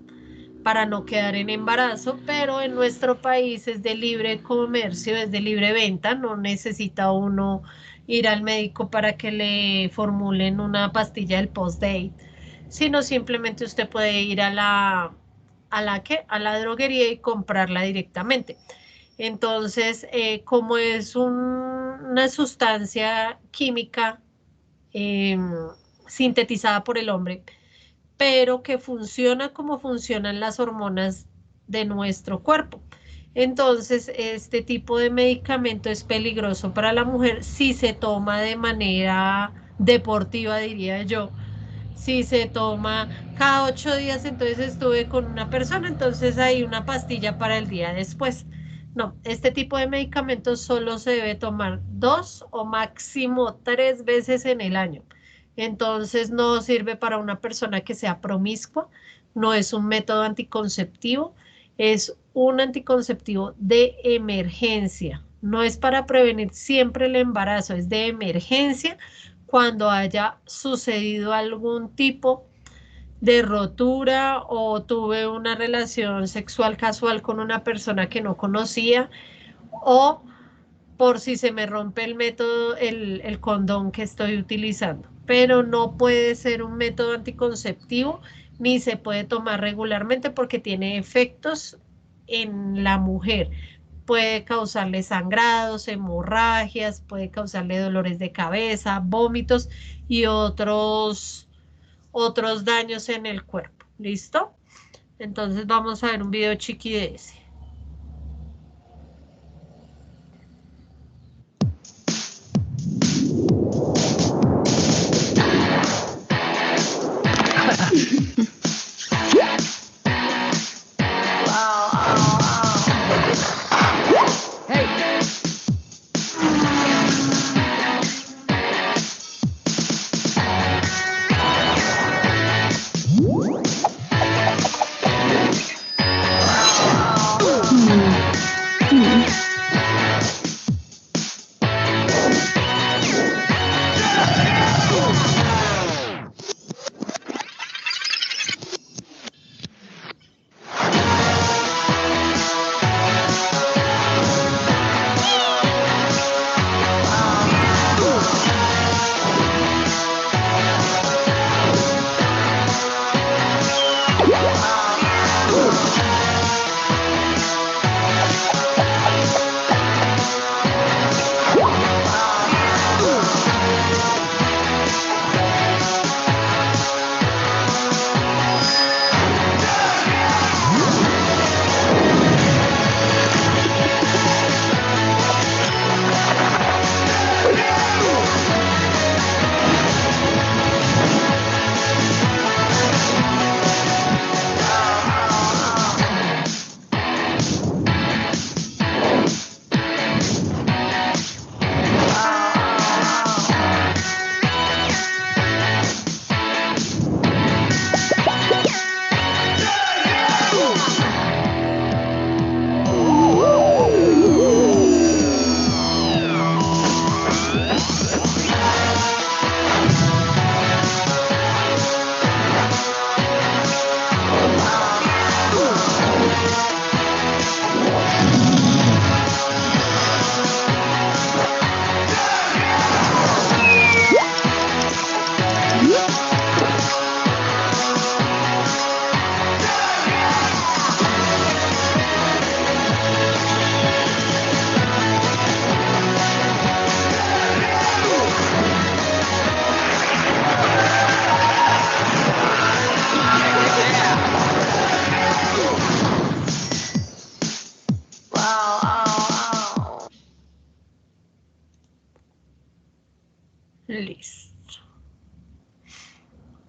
para no quedar en embarazo, pero en nuestro país es de libre comercio, es de libre venta, no necesita uno ir al médico para que le formulen una pastilla del post-date, sino simplemente usted puede ir a la droguería y comprarla directamente. Entonces, como es una sustancia química sintetizada por el hombre, pero que funciona como funcionan las hormonas de nuestro cuerpo. Entonces, este tipo de medicamento es peligroso para la mujer si se toma de manera deportiva, diría yo. Si se toma cada 8 días, entonces estuve con una persona, entonces hay una pastilla para el día después. No, este tipo de medicamentos solo se debe tomar 2 o máximo 3 veces en el año. Entonces no sirve para una persona que sea promiscua, no es un método anticonceptivo, es un anticonceptivo de emergencia. No es para prevenir siempre el embarazo, es de emergencia cuando haya sucedido algún tipo de rotura o tuve una relación sexual casual con una persona que no conocía o por si se me rompe el condón que estoy utilizando. Pero no puede ser un método anticonceptivo ni se puede tomar regularmente porque tiene efectos en la mujer. Puede causarle sangrados, hemorragias, puede causarle dolores de cabeza, vómitos y otros daños en el cuerpo. ¿Listo? Entonces vamos a ver un video chiqui de ese.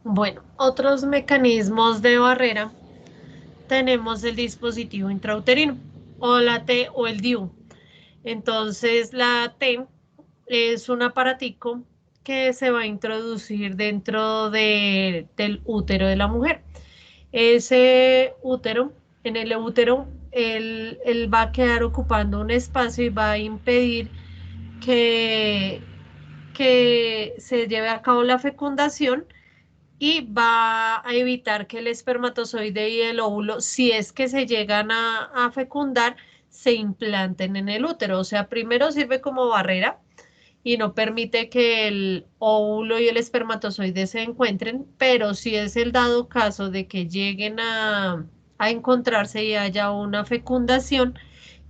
Bueno, otros mecanismos de barrera tenemos el dispositivo intrauterino o la T o el DIU. Entonces la T es un aparatico que se va a introducir dentro del útero de la mujer. Ese útero, en el útero, él va a quedar ocupando un espacio y va a impedir que se lleve a cabo la fecundación y va a evitar que el espermatozoide y el óvulo, si es que se llegan a fecundar, se implanten en el útero. O sea, primero sirve como barrera y no permite que el óvulo y el espermatozoide se encuentren, pero si es el dado caso de que lleguen a encontrarse y haya una fecundación,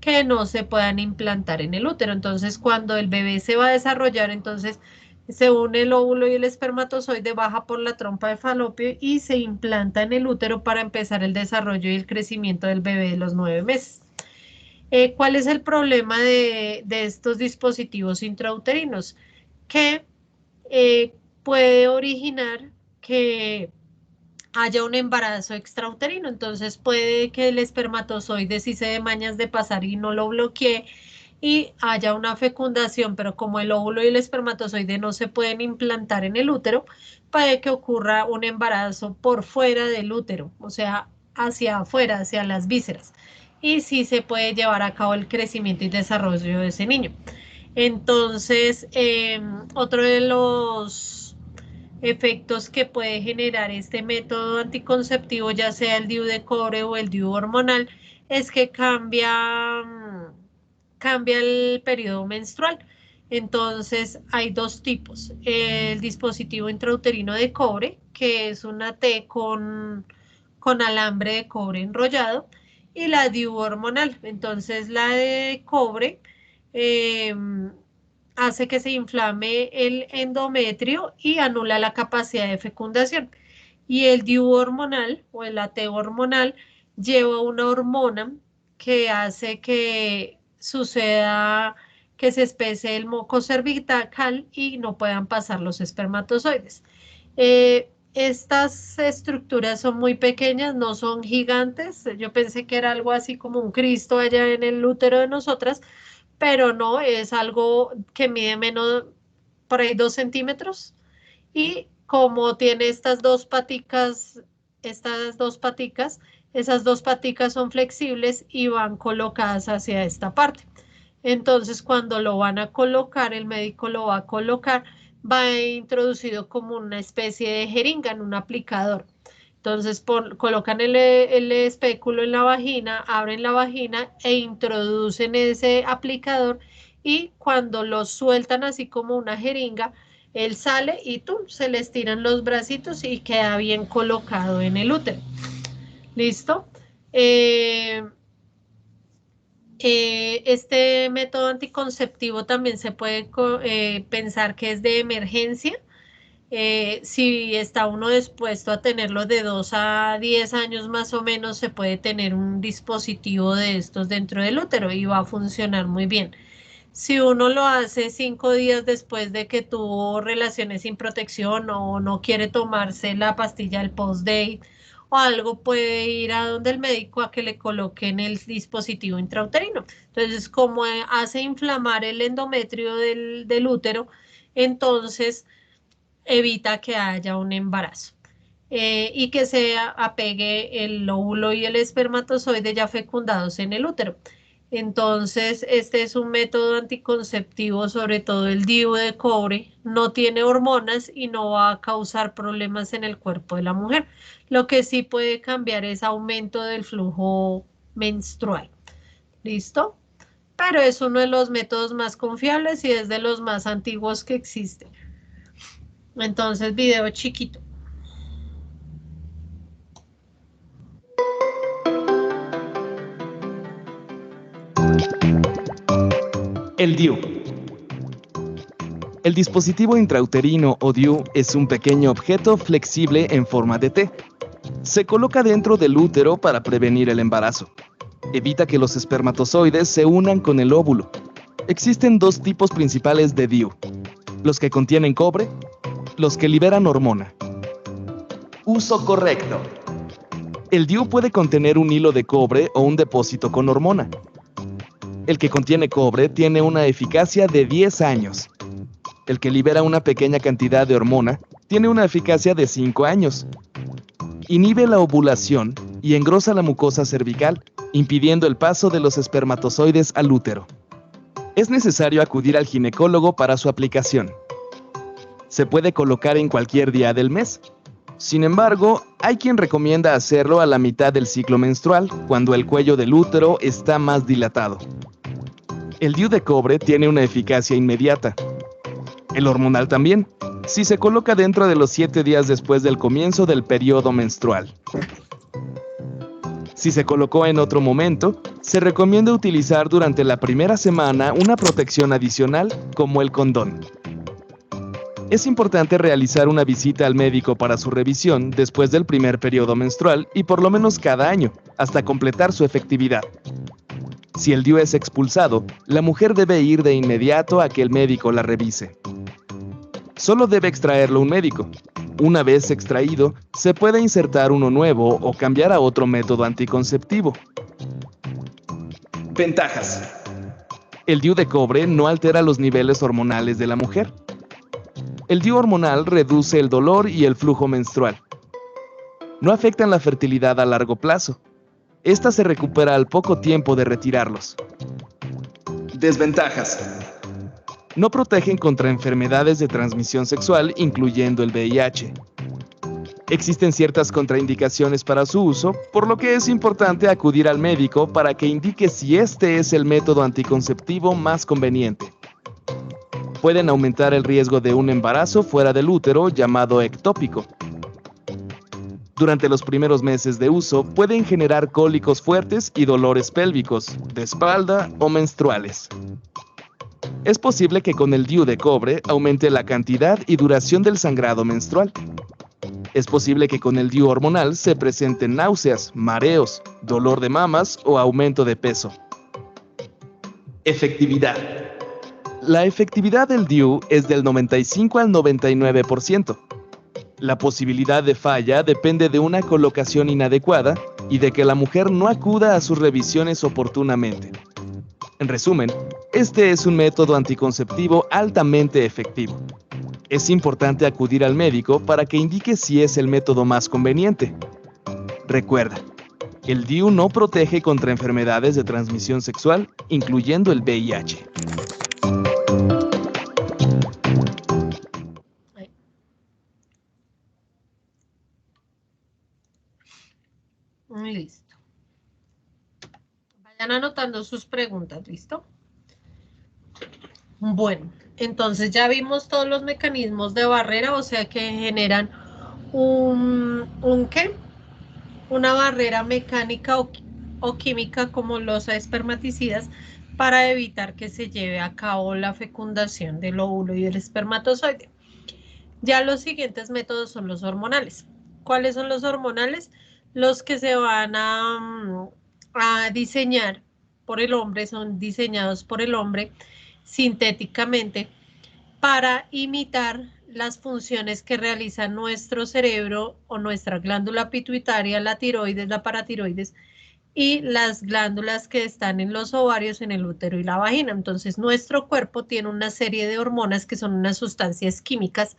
que no se puedan implantar en el útero. Entonces, cuando el bebé se va a desarrollar, entonces se une el óvulo y el espermatozoide, baja por la trompa de falopio y se implanta en el útero para empezar el desarrollo y el crecimiento del bebé de los 9 meses. ¿Cuál es el problema de estos dispositivos intrauterinos? Que puede originar que haya un embarazo extrauterino. Entonces puede que el espermatozoide sí se dé mañas de pasar y no lo bloquee y haya una fecundación, pero como el óvulo y el espermatozoide no se pueden implantar en el útero, puede que ocurra un embarazo por fuera del útero, o sea, hacia afuera, hacia las vísceras. Y sí se puede llevar a cabo el crecimiento y desarrollo de ese niño. Entonces, otro de los efectos que puede generar este método anticonceptivo, ya sea el DIU de cobre o el DIU hormonal, es que cambia el periodo menstrual. Entonces, hay dos tipos. El dispositivo intrauterino de cobre, que es una T con alambre de cobre enrollado, y la DIU hormonal. Entonces, la de cobre hace que se inflame el endometrio y anula la capacidad de fecundación. Y el DIU hormonal o el AT hormonal lleva una hormona que hace que suceda que se espese el moco cervical y no puedan pasar los espermatozoides. Estas estructuras son muy pequeñas, no son gigantes. Yo pensé que era algo así como un Cristo allá en el útero de nosotras, pero no, es algo que mide menos, por ahí 2 centímetros. Y como tiene estas dos paticas, esas dos paticas son flexibles y van colocadas hacia esta parte. Entonces, cuando lo van a colocar, el médico lo va a colocar, va introducido como una especie de jeringa en un aplicador. Entonces, colocan el espéculo en la vagina, abren la vagina e introducen ese aplicador y cuando lo sueltan así como una jeringa, él sale y se le estiran los bracitos y queda bien colocado en el útero. ¿Listo? Este método anticonceptivo también se puede pensar que es de emergencia. Si está uno dispuesto a tenerlo de 2 a 10 años más o menos, se puede tener un dispositivo de estos dentro del útero y va a funcionar muy bien. Si uno lo hace 5 días después de que tuvo relaciones sin protección o no quiere tomarse la pastilla del post-date o algo, puede ir a donde el médico a que le coloquen el dispositivo intrauterino. Entonces, como hace inflamar el endometrio del útero, entonces evita que haya un embarazo y que se apegue el óvulo y el espermatozoide ya fecundados en el útero. Entonces, este es un método anticonceptivo, sobre todo el DIU de cobre, no tiene hormonas y no va a causar problemas en el cuerpo de la mujer. Lo que sí puede cambiar es aumento del flujo menstrual. ¿Listo? Pero es uno de los métodos más confiables y es de los más antiguos que existen. Entonces, video chiquito. El DIU. El dispositivo intrauterino o DIU es un pequeño objeto flexible en forma de T. Se coloca dentro del útero para prevenir el embarazo. Evita que los espermatozoides se unan con el óvulo. Existen 2 tipos principales de DIU: los que contienen cobre, los que liberan hormona. Uso correcto. El DIU puede contener un hilo de cobre o un depósito con hormona. El que contiene cobre tiene una eficacia de 10 años. El que libera una pequeña cantidad de hormona tiene una eficacia de 5 años. Inhibe la ovulación y engrosa la mucosa cervical, impidiendo el paso de los espermatozoides al útero. Es necesario acudir al ginecólogo para su aplicación. Se puede colocar en cualquier día del mes. Sin embargo, hay quien recomienda hacerlo a la mitad del ciclo menstrual, cuando el cuello del útero está más dilatado. El DIU de cobre tiene una eficacia inmediata. El hormonal también, si se coloca dentro de los 7 días después del comienzo del periodo menstrual. Si se colocó en otro momento, se recomienda utilizar durante la primera semana una protección adicional, como el condón. Es importante realizar una visita al médico para su revisión después del primer periodo menstrual y por lo menos cada año, hasta completar su efectividad. Si el DIU es expulsado, la mujer debe ir de inmediato a que el médico la revise. Solo debe extraerlo un médico. Una vez extraído, se puede insertar uno nuevo o cambiar a otro método anticonceptivo. Ventajas. El DIU de cobre no altera los niveles hormonales de la mujer. El DIU hormonal reduce el dolor y el flujo menstrual. No afectan la fertilidad a largo plazo. Esta se recupera al poco tiempo de retirarlos. Desventajas. No protegen contra enfermedades de transmisión sexual, incluyendo el VIH. Existen ciertas contraindicaciones para su uso, por lo que es importante acudir al médico para que indique si este es el método anticonceptivo más conveniente. Pueden aumentar el riesgo de un embarazo fuera del útero, llamado ectópico. Durante los primeros meses de uso, pueden generar cólicos fuertes y dolores pélvicos, de espalda o menstruales. Es posible que con el DIU de cobre aumente la cantidad y duración del sangrado menstrual. Es posible que con el DIU hormonal se presenten náuseas, mareos, dolor de mamas o aumento de peso. Efectividad. La efectividad del DIU es del 95 al 99%. La posibilidad de falla depende de una colocación inadecuada y de que la mujer no acuda a sus revisiones oportunamente. En resumen, este es un método anticonceptivo altamente efectivo. Es importante acudir al médico para que indique si es el método más conveniente. Recuerda, el DIU no protege contra enfermedades de transmisión sexual, incluyendo el VIH. Listo. Vayan anotando sus preguntas, ¿listo? Bueno, entonces ya vimos todos los mecanismos de barrera, o sea que generan ¿qué? Una barrera mecánica o química como los espermaticidas para evitar que se lleve a cabo la fecundación del óvulo y del espermatozoide. Ya los siguientes métodos son los hormonales. ¿Cuáles son los hormonales? Los que se van a diseñar por el hombre, son diseñados por el hombre sintéticamente para imitar las funciones que realiza nuestro cerebro o nuestra glándula pituitaria, la tiroides, la paratiroides y las glándulas que están en los ovarios, en el útero y la vagina. Entonces, nuestro cuerpo tiene una serie de hormonas que son unas sustancias químicas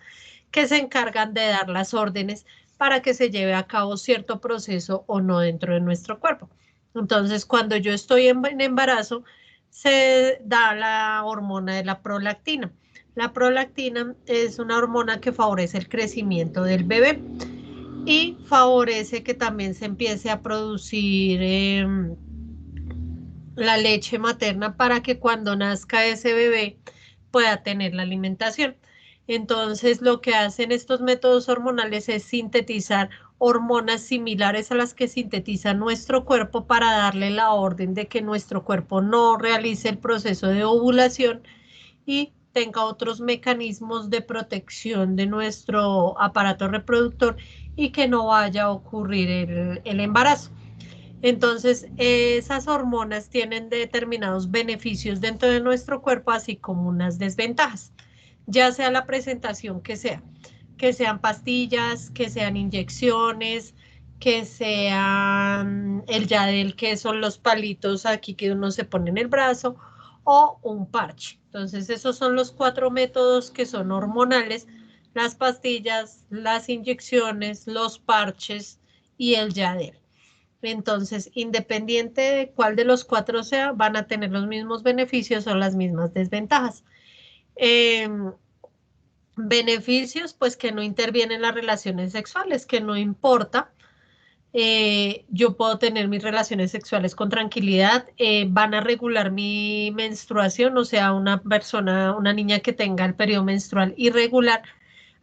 que se encargan de dar las órdenes para que se lleve a cabo cierto proceso o no dentro de nuestro cuerpo. Entonces, cuando yo estoy en embarazo, se da la hormona de la prolactina. La prolactina es una hormona que favorece el crecimiento del bebé y favorece que también se empiece a producir la leche materna para que cuando nazca ese bebé pueda tener la alimentación. Entonces, lo que hacen estos métodos hormonales es sintetizar hormonas similares a las que sintetiza nuestro cuerpo para darle la orden de que nuestro cuerpo no realice el proceso de ovulación y tenga otros mecanismos de protección de nuestro aparato reproductor y que no vaya a ocurrir el embarazo. Entonces, esas hormonas tienen determinados beneficios dentro de nuestro cuerpo, así como unas desventajas, ya sea la presentación que sea. que sean pastillas, que sean inyecciones, que sean el Yadel, que son los palitos aquí que uno se pone en el brazo, o un parche. Entonces, esos son los 4 métodos que son hormonales: las pastillas, las inyecciones, los parches y el Yadel. Entonces, independiente de cuál de los 4 sea, van a tener los mismos beneficios o las mismas desventajas. Beneficios, pues que no intervienen las relaciones sexuales, que no importa. Yo puedo tener mis relaciones sexuales con tranquilidad, van a regular mi menstruación, o sea, una persona, una niña que tenga el periodo menstrual irregular,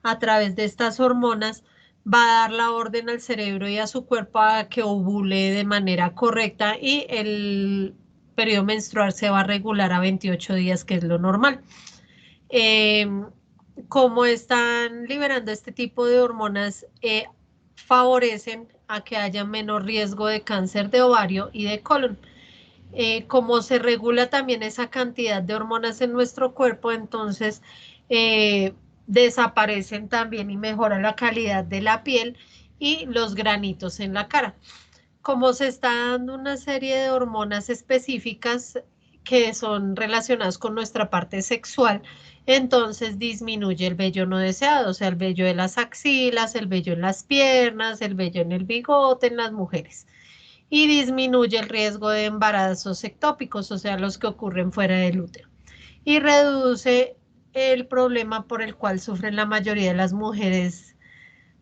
a través de estas hormonas, va a dar la orden al cerebro y a su cuerpo a que ovule de manera correcta y el periodo menstrual se va a regular a 28 días, que es lo normal. Como están liberando este tipo de hormonas, favorecen a que haya menor riesgo de cáncer de ovario y de colon. Como se regula también esa cantidad de hormonas en nuestro cuerpo, entonces desaparecen también y mejora la calidad de la piel y los granitos en la cara. Como se está dando una serie de hormonas específicas que son relacionadas con nuestra parte sexual, entonces disminuye el vello no deseado, o sea, el vello de las axilas, el vello en las piernas, el vello en el bigote en las mujeres. Y disminuye el riesgo de embarazos ectópicos, o sea, los que ocurren fuera del útero. Y reduce el problema por el cual sufren la mayoría de las mujeres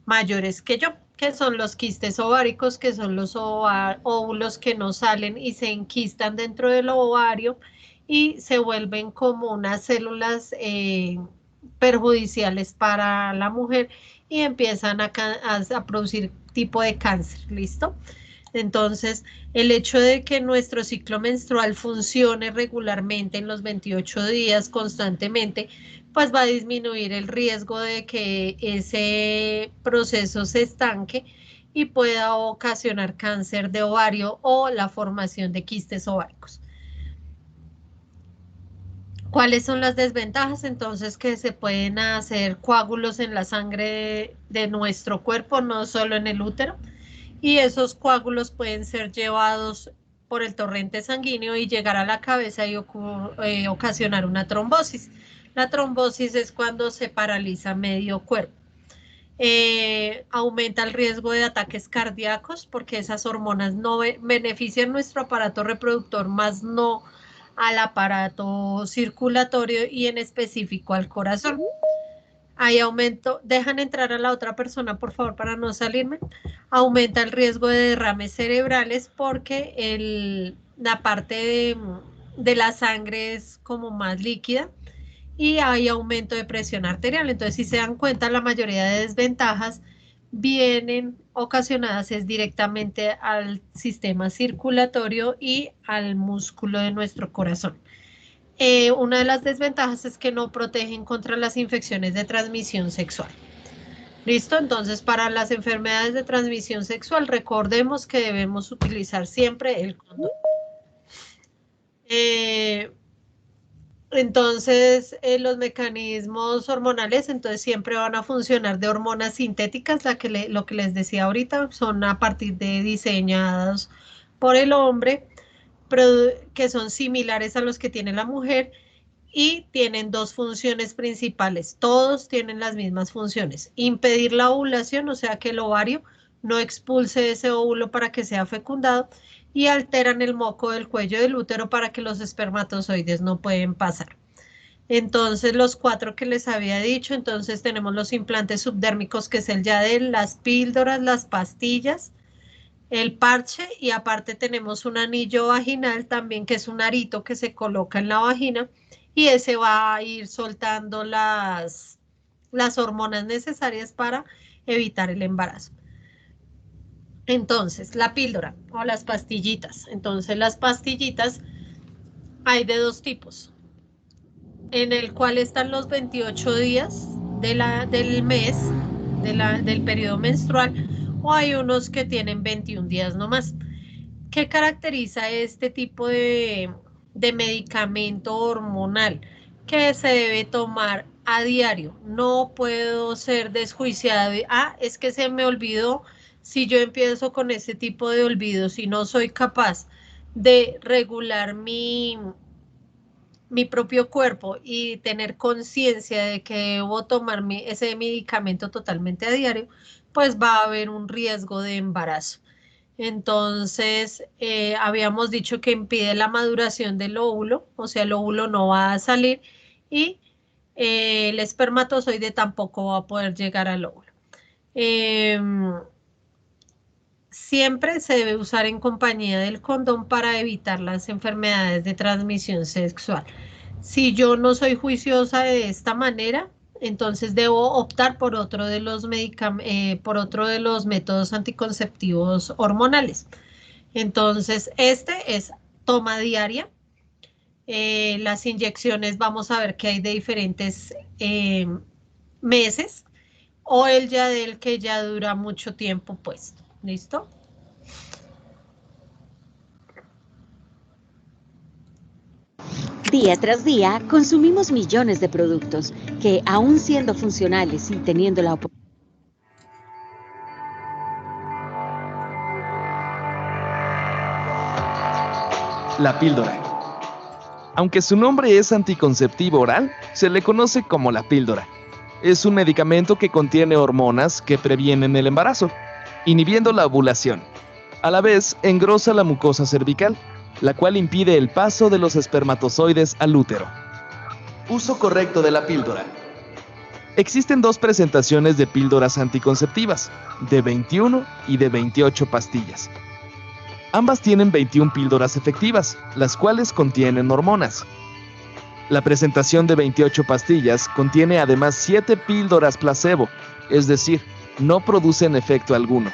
mayores que yo, que son los quistes ováricos, que son los óvulos que no salen y se enquistan dentro del ovario y se vuelven como unas células perjudiciales para la mujer y empiezan a producir tipo de cáncer, ¿listo? Entonces, el hecho de que nuestro ciclo menstrual funcione regularmente en los 28 días constantemente, pues va a disminuir el riesgo de que ese proceso se estanque y pueda ocasionar cáncer de ovario o la formación de quistes ováricos. ¿Cuáles son las desventajas? Entonces, que se pueden hacer coágulos en la sangre de nuestro cuerpo, no solo en el útero, y esos coágulos pueden ser llevados por el torrente sanguíneo y llegar a la cabeza y ocasionar una trombosis. La trombosis es cuando se paraliza medio cuerpo. Aumenta el riesgo de ataques cardíacos porque esas hormonas no benefician nuestro aparato reproductor, más no al aparato circulatorio y en específico al corazón. Hay aumento, dejan entrar a la otra persona por favor para no salirme. Aumenta el riesgo de derrames cerebrales porque la parte de la sangre es como más líquida y hay aumento de presión arterial. Entonces, si se dan cuenta, la mayoría de desventajas vienen ocasionadas directamente al sistema circulatorio y al músculo de nuestro corazón. Una de las desventajas es que no protegen contra las infecciones de transmisión sexual. ¿Listo? Entonces, para las enfermedades de transmisión sexual, recordemos que debemos utilizar siempre el condón. Entonces, los mecanismos hormonales, entonces siempre van a funcionar de hormonas sintéticas, lo que les decía ahorita, son a partir de diseñados por el hombre, que son similares a los que tiene la mujer y tienen 2 funciones principales. Todos tienen las mismas funciones: impedir la ovulación, o sea que el ovario no expulse ese óvulo para que sea fecundado, y alteran el moco del cuello del útero para que los espermatozoides no pueden pasar. Entonces, los 4 que les había dicho, entonces tenemos los implantes subdérmicos, que es el Yadel, las píldoras, las pastillas, el parche, y aparte tenemos un anillo vaginal también, que es un arito que se coloca en la vagina y ese va a ir soltando las hormonas necesarias para evitar el embarazo. Entonces, la píldora o las pastillitas. Entonces, las pastillitas hay de 2 tipos, en el cual están los 28 días del mes, del periodo menstrual, o hay unos que tienen 21 días nomás. ¿Qué caracteriza este tipo de medicamento hormonal? Que se debe tomar a diario. No puedo ser desjuiciada de, es que se me olvidó. Si yo empiezo con ese tipo de olvido, si no soy capaz de regular mi propio cuerpo y tener conciencia de que debo tomar ese medicamento totalmente a diario, pues va a haber un riesgo de embarazo. Entonces, habíamos dicho que impide la maduración del óvulo, o sea, el óvulo no va a salir y el espermatozoide tampoco va a poder llegar al óvulo. Siempre se debe usar en compañía del condón para evitar las enfermedades de transmisión sexual. Si yo no soy juiciosa de esta manera, entonces debo optar por otro de los métodos anticonceptivos hormonales. Entonces, este es toma diaria. Las inyecciones, vamos a ver que hay de diferentes meses, o el Yadel que ya dura mucho tiempo puesto. ¿Listo? Día tras día, consumimos millones de productos que, aún siendo funcionales y teniendo la oportunidad, La píldora. Aunque su nombre es anticonceptivo oral, se le conoce como la píldora. Es un medicamento que contiene hormonas que previenen el embarazo, inhibiendo la ovulación. A la vez, engrosa la mucosa cervical, la cual impide el paso de los espermatozoides al útero. Uso correcto de la píldora. Existen dos presentaciones de píldoras anticonceptivas, de 21 y de 28 pastillas. Ambas tienen 21 píldoras efectivas, las cuales contienen hormonas. La presentación de 28 pastillas contiene además 7 píldoras placebo, es decir, no producen efecto alguno.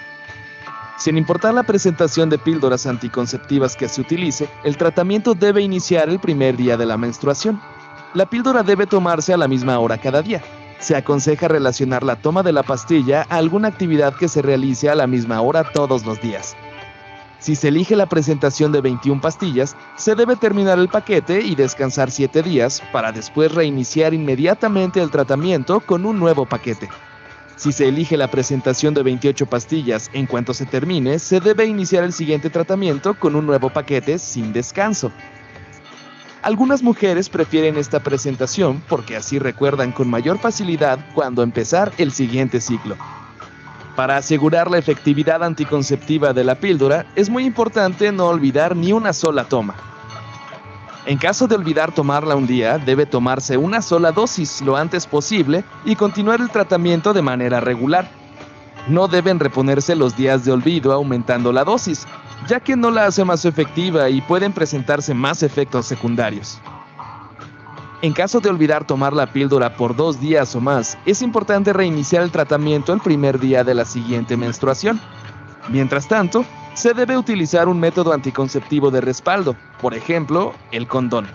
Sin importar la presentación de píldoras anticonceptivas que se utilice, el tratamiento debe iniciar el primer día de la menstruación. La píldora debe tomarse a la misma hora cada día. Se aconseja relacionar la toma de la pastilla a alguna actividad que se realice a la misma hora todos los días. Si se elige la presentación de 21 pastillas, se debe terminar el paquete y descansar 7 días para después reiniciar inmediatamente el tratamiento con un nuevo paquete. Si se elige la presentación de 28 pastillas, en cuanto se termine, se debe iniciar el siguiente tratamiento con un nuevo paquete sin descanso. Algunas mujeres prefieren esta presentación porque así recuerdan con mayor facilidad cuándo empezar el siguiente ciclo. Para asegurar la efectividad anticonceptiva de la píldora, es muy importante no olvidar ni una sola toma. En caso de olvidar tomarla un día, debe tomarse una sola dosis lo antes posible y continuar el tratamiento de manera regular. No deben reponerse los días de olvido aumentando la dosis, ya que no la hace más efectiva y pueden presentarse más efectos secundarios. En caso de olvidar tomar la píldora por 2 días o más, es importante reiniciar el tratamiento el primer día de la siguiente menstruación. Mientras tanto, se debe utilizar un método anticonceptivo de respaldo, por ejemplo, el condón.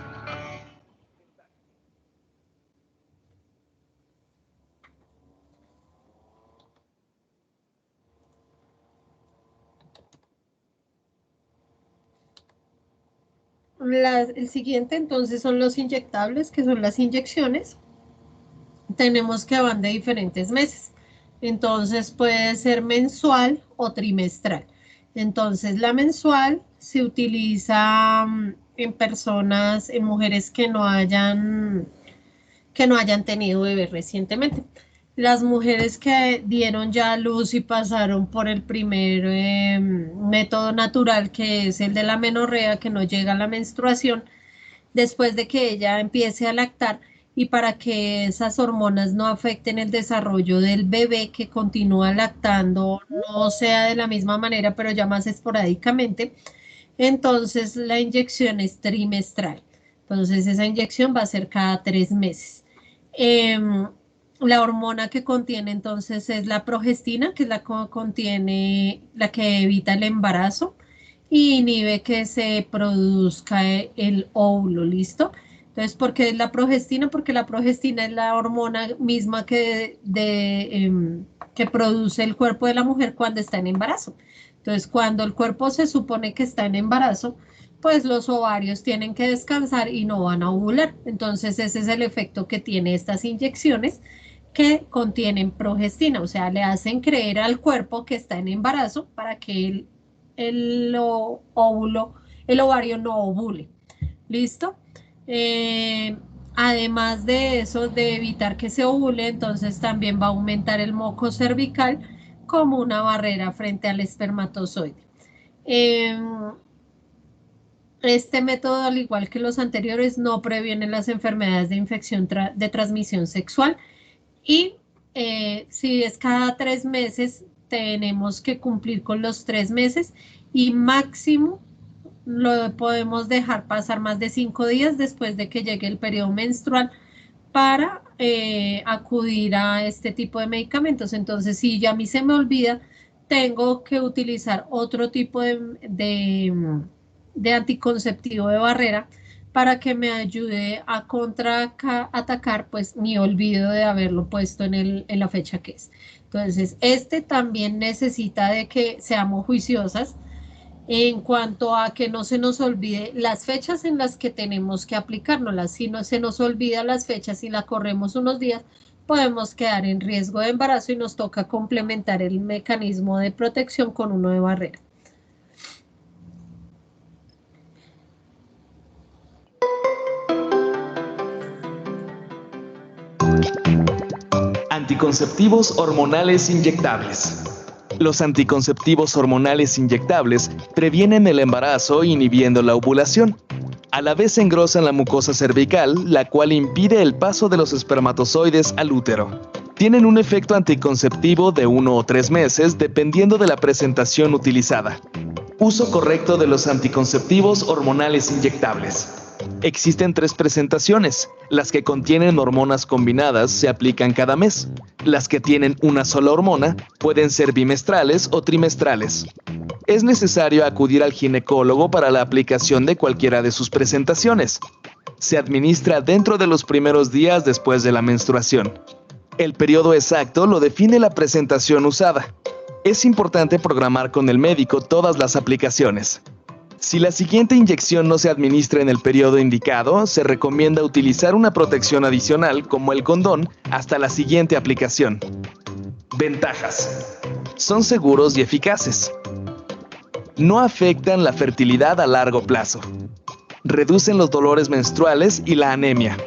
El siguiente entonces son los inyectables, que son las inyecciones. Tenemos que van de diferentes meses. Entonces puede ser mensual o trimestral. Entonces la mensual se utiliza en personas, en mujeres que no hayan tenido bebé recientemente. Las mujeres que dieron ya a luz y pasaron por el primer método natural, que es el de la menorrea, que no llega a la menstruación, después de que ella empiece a lactar, y para que esas hormonas no afecten el desarrollo del bebé que continúa lactando, no sea de la misma manera, pero ya más esporádicamente, entonces la inyección es trimestral. Entonces esa inyección va a ser cada 3 meses. La hormona que contiene entonces es la progestina, que es la que contiene, la que evita el embarazo y inhibe que se produzca el óvulo, ¿listo? Entonces, ¿por qué es la progestina? Porque la progestina es la hormona misma que produce el cuerpo de la mujer cuando está en embarazo. Entonces, cuando el cuerpo se supone que está en embarazo, pues los ovarios tienen que descansar y no van a ovular. Entonces ese es el efecto que tiene estas inyecciones que contienen progestina, o sea, le hacen creer al cuerpo que está en embarazo para que el ovario no ovule. ¿Listo? Además de eso, de evitar que se ovule, entonces también va a aumentar el moco cervical como una barrera frente al espermatozoide. Este método, al igual que los anteriores, no previene las enfermedades de infección de transmisión sexual y si es cada 3 meses, tenemos que cumplir con los 3 meses y máximo lo podemos dejar pasar más de 5 días después de que llegue el periodo menstrual para acudir a este tipo de medicamentos. Entonces, si ya a mí se me olvida, tengo que utilizar otro tipo de anticonceptivo de barrera para que me ayude a contraatacar pues mi olvido de haberlo puesto en la fecha que es. Entonces, este también necesita de que seamos juiciosas en cuanto a que no se nos olvide las fechas en las que tenemos que aplicárnoslas. Si no se nos olvida las fechas y la corremos unos días, podemos quedar en riesgo de embarazo y nos toca complementar el mecanismo de protección con uno de barrera. Anticonceptivos hormonales inyectables. Los anticonceptivos hormonales inyectables previenen el embarazo inhibiendo la ovulación. A la vez engrosan la mucosa cervical, la cual impide el paso de los espermatozoides al útero. Tienen un efecto anticonceptivo de 1 o 3 meses dependiendo de la presentación utilizada. Uso correcto de los anticonceptivos hormonales inyectables. Existen 3 presentaciones. Las que contienen hormonas combinadas se aplican cada mes. Las que tienen una sola hormona pueden ser bimestrales o trimestrales. Es necesario acudir al ginecólogo para la aplicación de cualquiera de sus presentaciones. Se administra dentro de los primeros días después de la menstruación. El periodo exacto lo define la presentación usada. Es importante programar con el médico todas las aplicaciones. Si la siguiente inyección no se administra en el periodo indicado, se recomienda utilizar una protección adicional como el condón hasta la siguiente aplicación. Ventajas. Son seguros y eficaces. No afectan la fertilidad a largo plazo. Reducen los dolores menstruales y la anemia.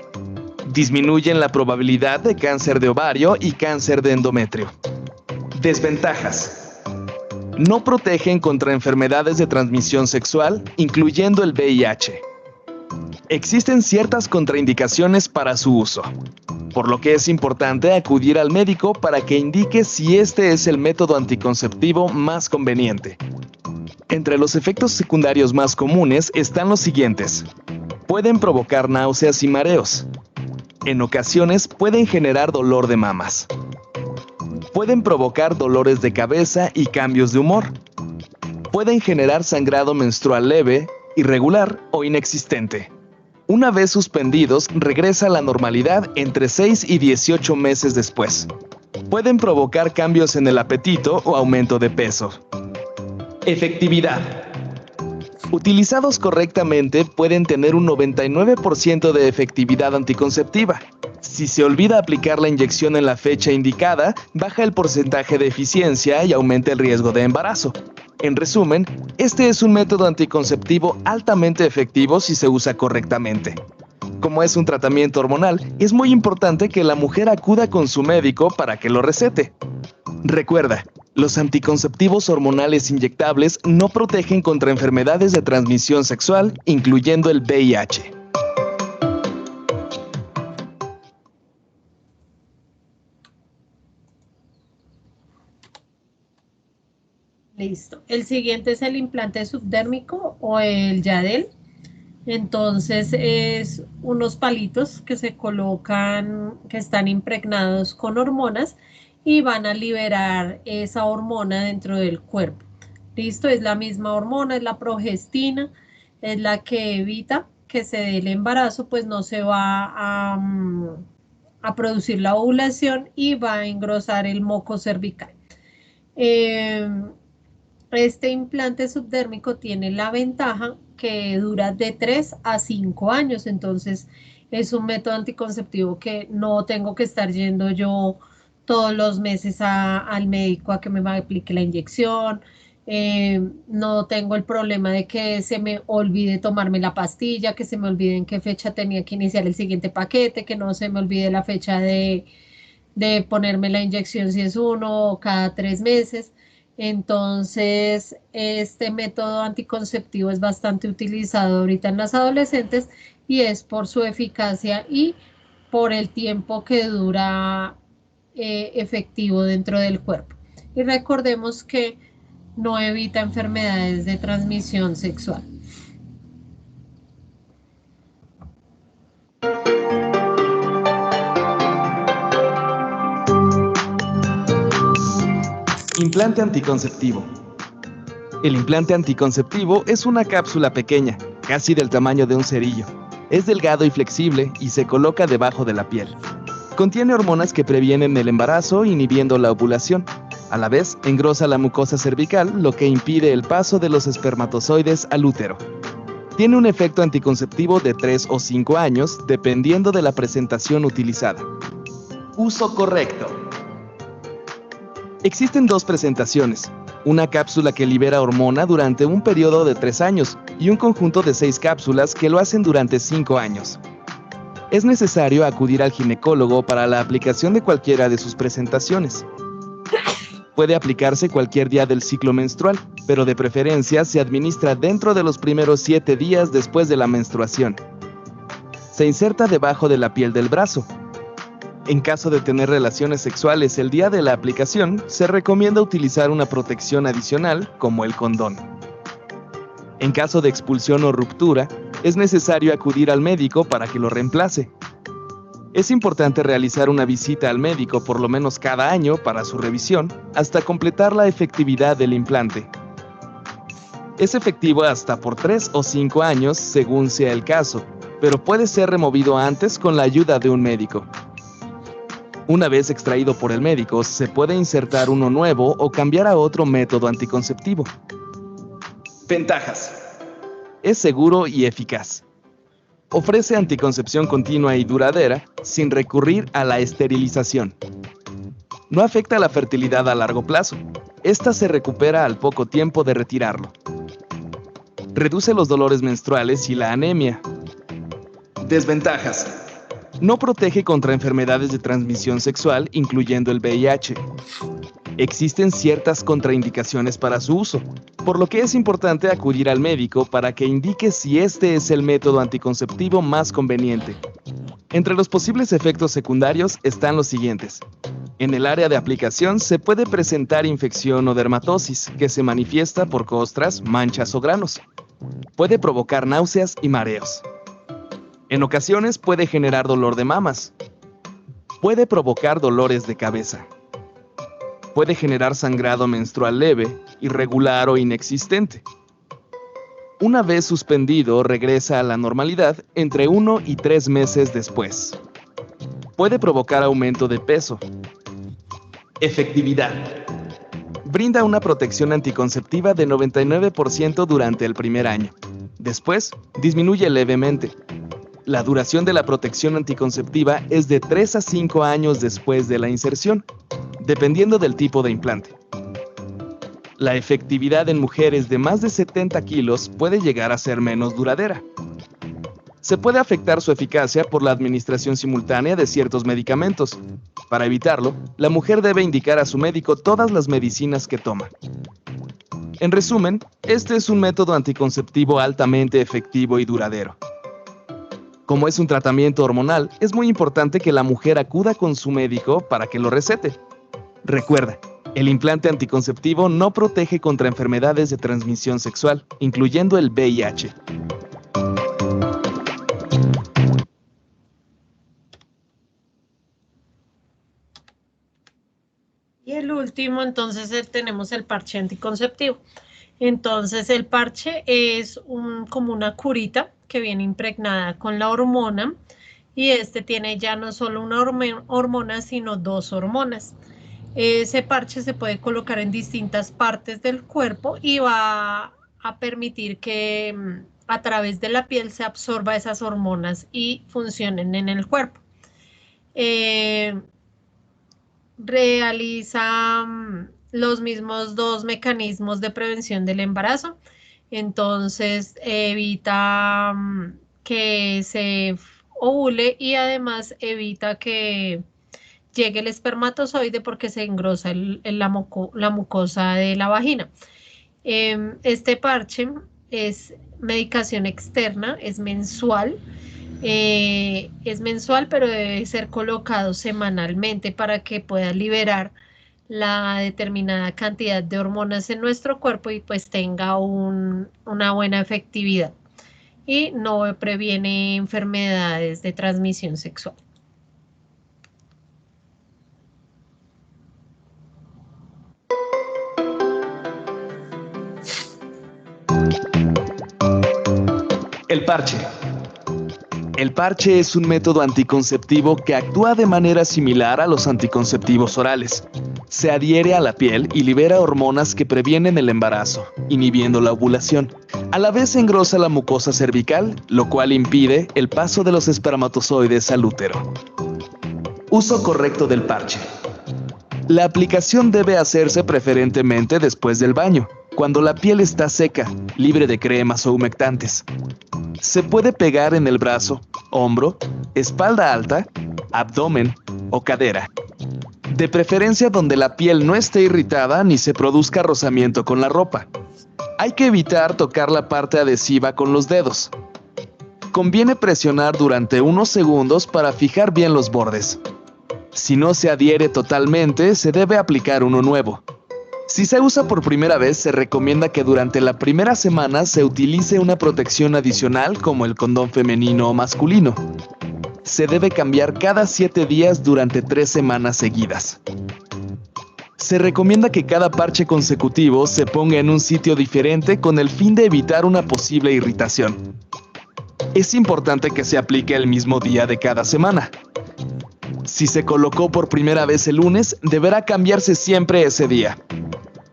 Disminuyen la probabilidad de cáncer de ovario y cáncer de endometrio. Desventajas. No protegen contra enfermedades de transmisión sexual, incluyendo el VIH. Existen ciertas contraindicaciones para su uso, por lo que es importante acudir al médico para que indique si este es el método anticonceptivo más conveniente. Entre los efectos secundarios más comunes están los siguientes. Pueden provocar náuseas y mareos. En ocasiones pueden generar dolor de mamas. Pueden provocar dolores de cabeza y cambios de humor. Pueden generar sangrado menstrual leve, irregular o inexistente. Una vez suspendidos, regresa a la normalidad entre 6 y 18 meses después. Pueden provocar cambios en el apetito o aumento de peso. Efectividad. Utilizados correctamente, pueden tener un 99% de efectividad anticonceptiva. Si se olvida aplicar la inyección en la fecha indicada, baja el porcentaje de eficiencia y aumenta el riesgo de embarazo. En resumen, este es un método anticonceptivo altamente efectivo si se usa correctamente. Como es un tratamiento hormonal, es muy importante que la mujer acuda con su médico para que lo recete. Recuerda, los anticonceptivos hormonales inyectables no protegen contra enfermedades de transmisión sexual, incluyendo el VIH. Listo. El siguiente es el implante subdérmico o el Yadel. Entonces es unos palitos que se colocan, que están impregnados con hormonas y van a liberar esa hormona dentro del cuerpo. Listo, es la misma hormona, es la progestina, es la que evita que se dé el embarazo, pues no se va a producir la ovulación y va a engrosar el moco cervical. Este implante subdérmico tiene la ventaja que dura de 3 a 5 años, entonces es un método anticonceptivo que no tengo que estar yendo yo todos los meses al médico a que me aplique la inyección. No tengo el problema de que se me olvide tomarme la pastilla, que se me olvide en qué fecha tenía que iniciar el siguiente paquete, que no se me olvide la fecha de ponerme la inyección si es uno o cada 3 meses. Entonces, este método anticonceptivo es bastante utilizado ahorita en las adolescentes y es por su eficacia y por el tiempo que dura efectivo dentro del cuerpo. Y recordemos que no evita enfermedades de transmisión sexual. Implante anticonceptivo. El implante anticonceptivo es una cápsula pequeña, casi del tamaño de un cerillo. Es delgado y flexible y se coloca debajo de la piel. Contiene hormonas que previenen el embarazo, inhibiendo la ovulación. A la vez, engrosa la mucosa cervical, lo que impide el paso de los espermatozoides al útero. Tiene un efecto anticonceptivo de 3 o 5 años, dependiendo de la presentación utilizada. Uso correcto. Existen 2 presentaciones, una cápsula que libera hormona durante un periodo de 3 años y un conjunto de 6 cápsulas que lo hacen durante 5 años. Es necesario acudir al ginecólogo para la aplicación de cualquiera de sus presentaciones. Puede aplicarse cualquier día del ciclo menstrual, pero de preferencia se administra dentro de los primeros 7 días después de la menstruación. Se inserta debajo de la piel del brazo. En caso de tener relaciones sexuales el día de la aplicación, se recomienda utilizar una protección adicional, como el condón. En caso de expulsión o ruptura, es necesario acudir al médico para que lo reemplace. Es importante realizar una visita al médico por lo menos cada año para su revisión, hasta completar la efectividad del implante. Es efectivo hasta por 3 o 5 años, según sea el caso, pero puede ser removido antes con la ayuda de un médico. Una vez extraído por el médico, se puede insertar uno nuevo o cambiar a otro método anticonceptivo. Ventajas. Es seguro y eficaz. Ofrece anticoncepción continua y duradera sin recurrir a la esterilización. No afecta la fertilidad a largo plazo. Esta se recupera al poco tiempo de retirarlo. Reduce los dolores menstruales y la anemia. Desventajas. No protege contra enfermedades de transmisión sexual, incluyendo el VIH. Existen ciertas contraindicaciones para su uso, por lo que es importante acudir al médico para que indique si este es el método anticonceptivo más conveniente. Entre los posibles efectos secundarios están los siguientes. En el área de aplicación se puede presentar infección o dermatosis, que se manifiesta por costras, manchas o granos. Puede provocar náuseas y mareos. En ocasiones puede generar dolor de mamas. Puede provocar dolores de cabeza. Puede generar sangrado menstrual leve, irregular o inexistente. Una vez suspendido, regresa a la normalidad entre 1 y 3 meses después. Puede provocar aumento de peso. Efectividad. Brinda una protección anticonceptiva de 99% durante el primer año. Después, disminuye levemente. La duración de la protección anticonceptiva es de 3 a 5 años después de la inserción, dependiendo del tipo de implante. La efectividad en mujeres de más de 70 kilos puede llegar a ser menos duradera. Se puede afectar su eficacia por la administración simultánea de ciertos medicamentos. Para evitarlo, la mujer debe indicar a su médico todas las medicinas que toma. En resumen, este es un método anticonceptivo altamente efectivo y duradero. Como es un tratamiento hormonal, es muy importante que la mujer acuda con su médico para que lo recete. Recuerda, el implante anticonceptivo no protege contra enfermedades de transmisión sexual, incluyendo el VIH. Y el último, entonces, tenemos el parche anticonceptivo. Entonces, el parche es como una curita que viene impregnada con la hormona y este tiene ya no solo una hormona, sino 2 hormonas. Ese parche se puede colocar en distintas partes del cuerpo y va a permitir que a través de la piel se absorba esas hormonas y funcionen en el cuerpo. Realiza los mismos 2 mecanismos de prevención del embarazo. Entonces evita que se ovule y además evita que llegue el espermatozoide porque se engrosa la mucosa de la vagina. Este parche es medicación externa, es mensual, pero debe ser colocado semanalmente para que pueda liberar la determinada cantidad de hormonas en nuestro cuerpo y pues tenga una buena efectividad y no previene enfermedades de transmisión sexual. El parche. El parche es un método anticonceptivo que actúa de manera similar a los anticonceptivos orales. Se adhiere a la piel y libera hormonas que previenen el embarazo, inhibiendo la ovulación. A la vez engrosa la mucosa cervical, lo cual impide el paso de los espermatozoides al útero. Uso correcto del parche. La aplicación debe hacerse preferentemente después del baño, cuando la piel está seca, libre de cremas o humectantes. Se puede pegar en el brazo, hombro, espalda alta, abdomen o cadera. De preferencia donde la piel no esté irritada ni se produzca rozamiento con la ropa. Hay que evitar tocar la parte adhesiva con los dedos. Conviene presionar durante unos segundos para fijar bien los bordes. Si no se adhiere totalmente, se debe aplicar uno nuevo. Si se usa por primera vez, se recomienda que durante la primera semana se utilice una protección adicional como el condón femenino o masculino. Se debe cambiar cada 7 días durante 3 semanas seguidas. Se recomienda que cada parche consecutivo se ponga en un sitio diferente con el fin de evitar una posible irritación. Es importante que se aplique el mismo día de cada semana. Si se colocó por primera vez el lunes, deberá cambiarse siempre ese día.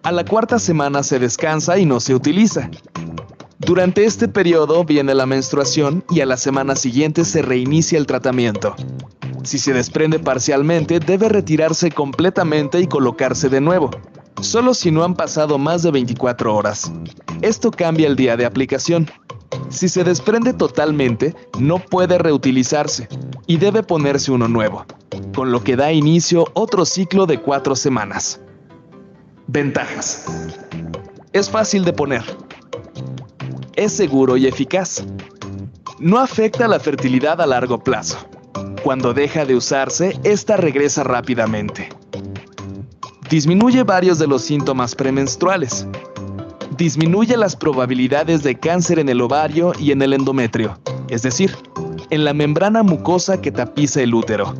A la 4ª semana se descansa y no se utiliza. Durante este periodo viene la menstruación y a la semana siguiente se reinicia el tratamiento. Si se desprende parcialmente, debe retirarse completamente y colocarse de nuevo, solo si no han pasado más de 24 horas. Esto cambia el día de aplicación. Si se desprende totalmente, no puede reutilizarse y debe ponerse uno nuevo, con lo que da inicio otro ciclo de 4 semanas. Ventajas. Es fácil de poner. Es seguro y eficaz. No afecta la fertilidad a largo plazo. Cuando deja de usarse, esta regresa rápidamente. Disminuye varios de los síntomas premenstruales. Disminuye las probabilidades de cáncer en el ovario y en el endometrio, es decir, en la membrana mucosa que tapiza el útero.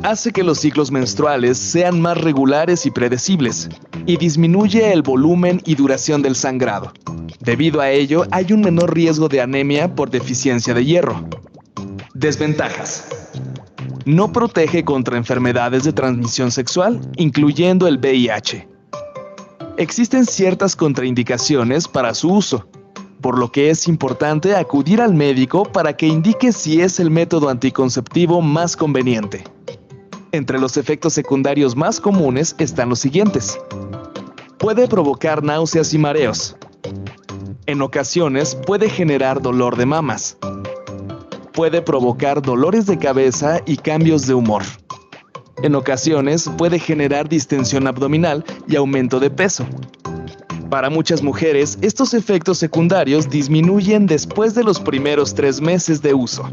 Hace que los ciclos menstruales sean más regulares y predecibles, y disminuye el volumen y duración del sangrado. Debido a ello, hay un menor riesgo de anemia por deficiencia de hierro. Desventajas. No protege contra enfermedades de transmisión sexual, incluyendo el VIH. Existen ciertas contraindicaciones para su uso, por lo que es importante acudir al médico para que indique si es el método anticonceptivo más conveniente. Entre los efectos secundarios más comunes están los siguientes. Puede provocar náuseas y mareos. En ocasiones puede generar dolor de mamas. Puede provocar dolores de cabeza y cambios de humor. En ocasiones puede generar distensión abdominal y aumento de peso. Para muchas mujeres, estos efectos secundarios disminuyen después de los primeros 3 meses de uso.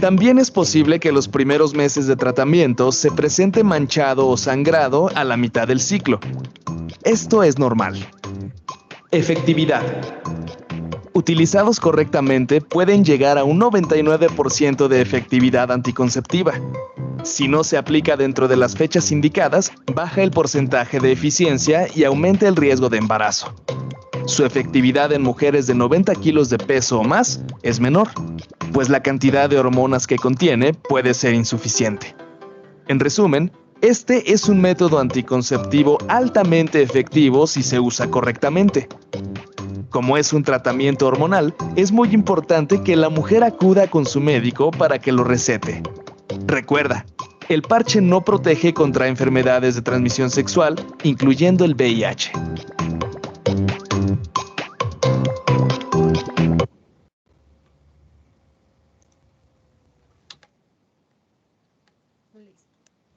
También es posible que los primeros meses de tratamiento se presente manchado o sangrado a la mitad del ciclo. Esto es normal. Efectividad. Utilizados correctamente, pueden llegar a un 99% de efectividad anticonceptiva. Si no se aplica dentro de las fechas indicadas, baja el porcentaje de eficiencia y aumenta el riesgo de embarazo. Su efectividad en mujeres de 90 kilos de peso o más es menor, pues la cantidad de hormonas que contiene puede ser insuficiente. En resumen, Este es un método anticonceptivo altamente efectivo si se usa correctamente. Como es un tratamiento hormonal, es muy importante que la mujer acuda con su médico para que lo recete. Recuerda, el parche no protege contra enfermedades de transmisión sexual, incluyendo el VIH.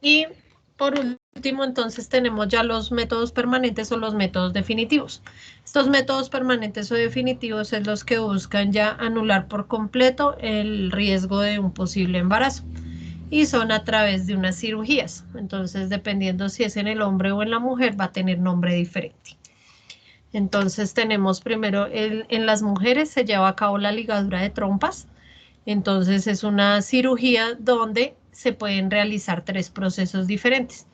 Y por último, entonces tenemos ya los métodos permanentes o los métodos definitivos. Estos métodos permanentes o definitivos es los que buscan ya anular por completo el riesgo de un posible embarazo y son a través de unas cirugías. Entonces, dependiendo si es en el hombre o en la mujer, va a tener nombre diferente. Entonces, tenemos primero, en las mujeres se lleva a cabo la ligadura de trompas. Entonces, es una cirugía donde se pueden realizar 3 procesos diferentes,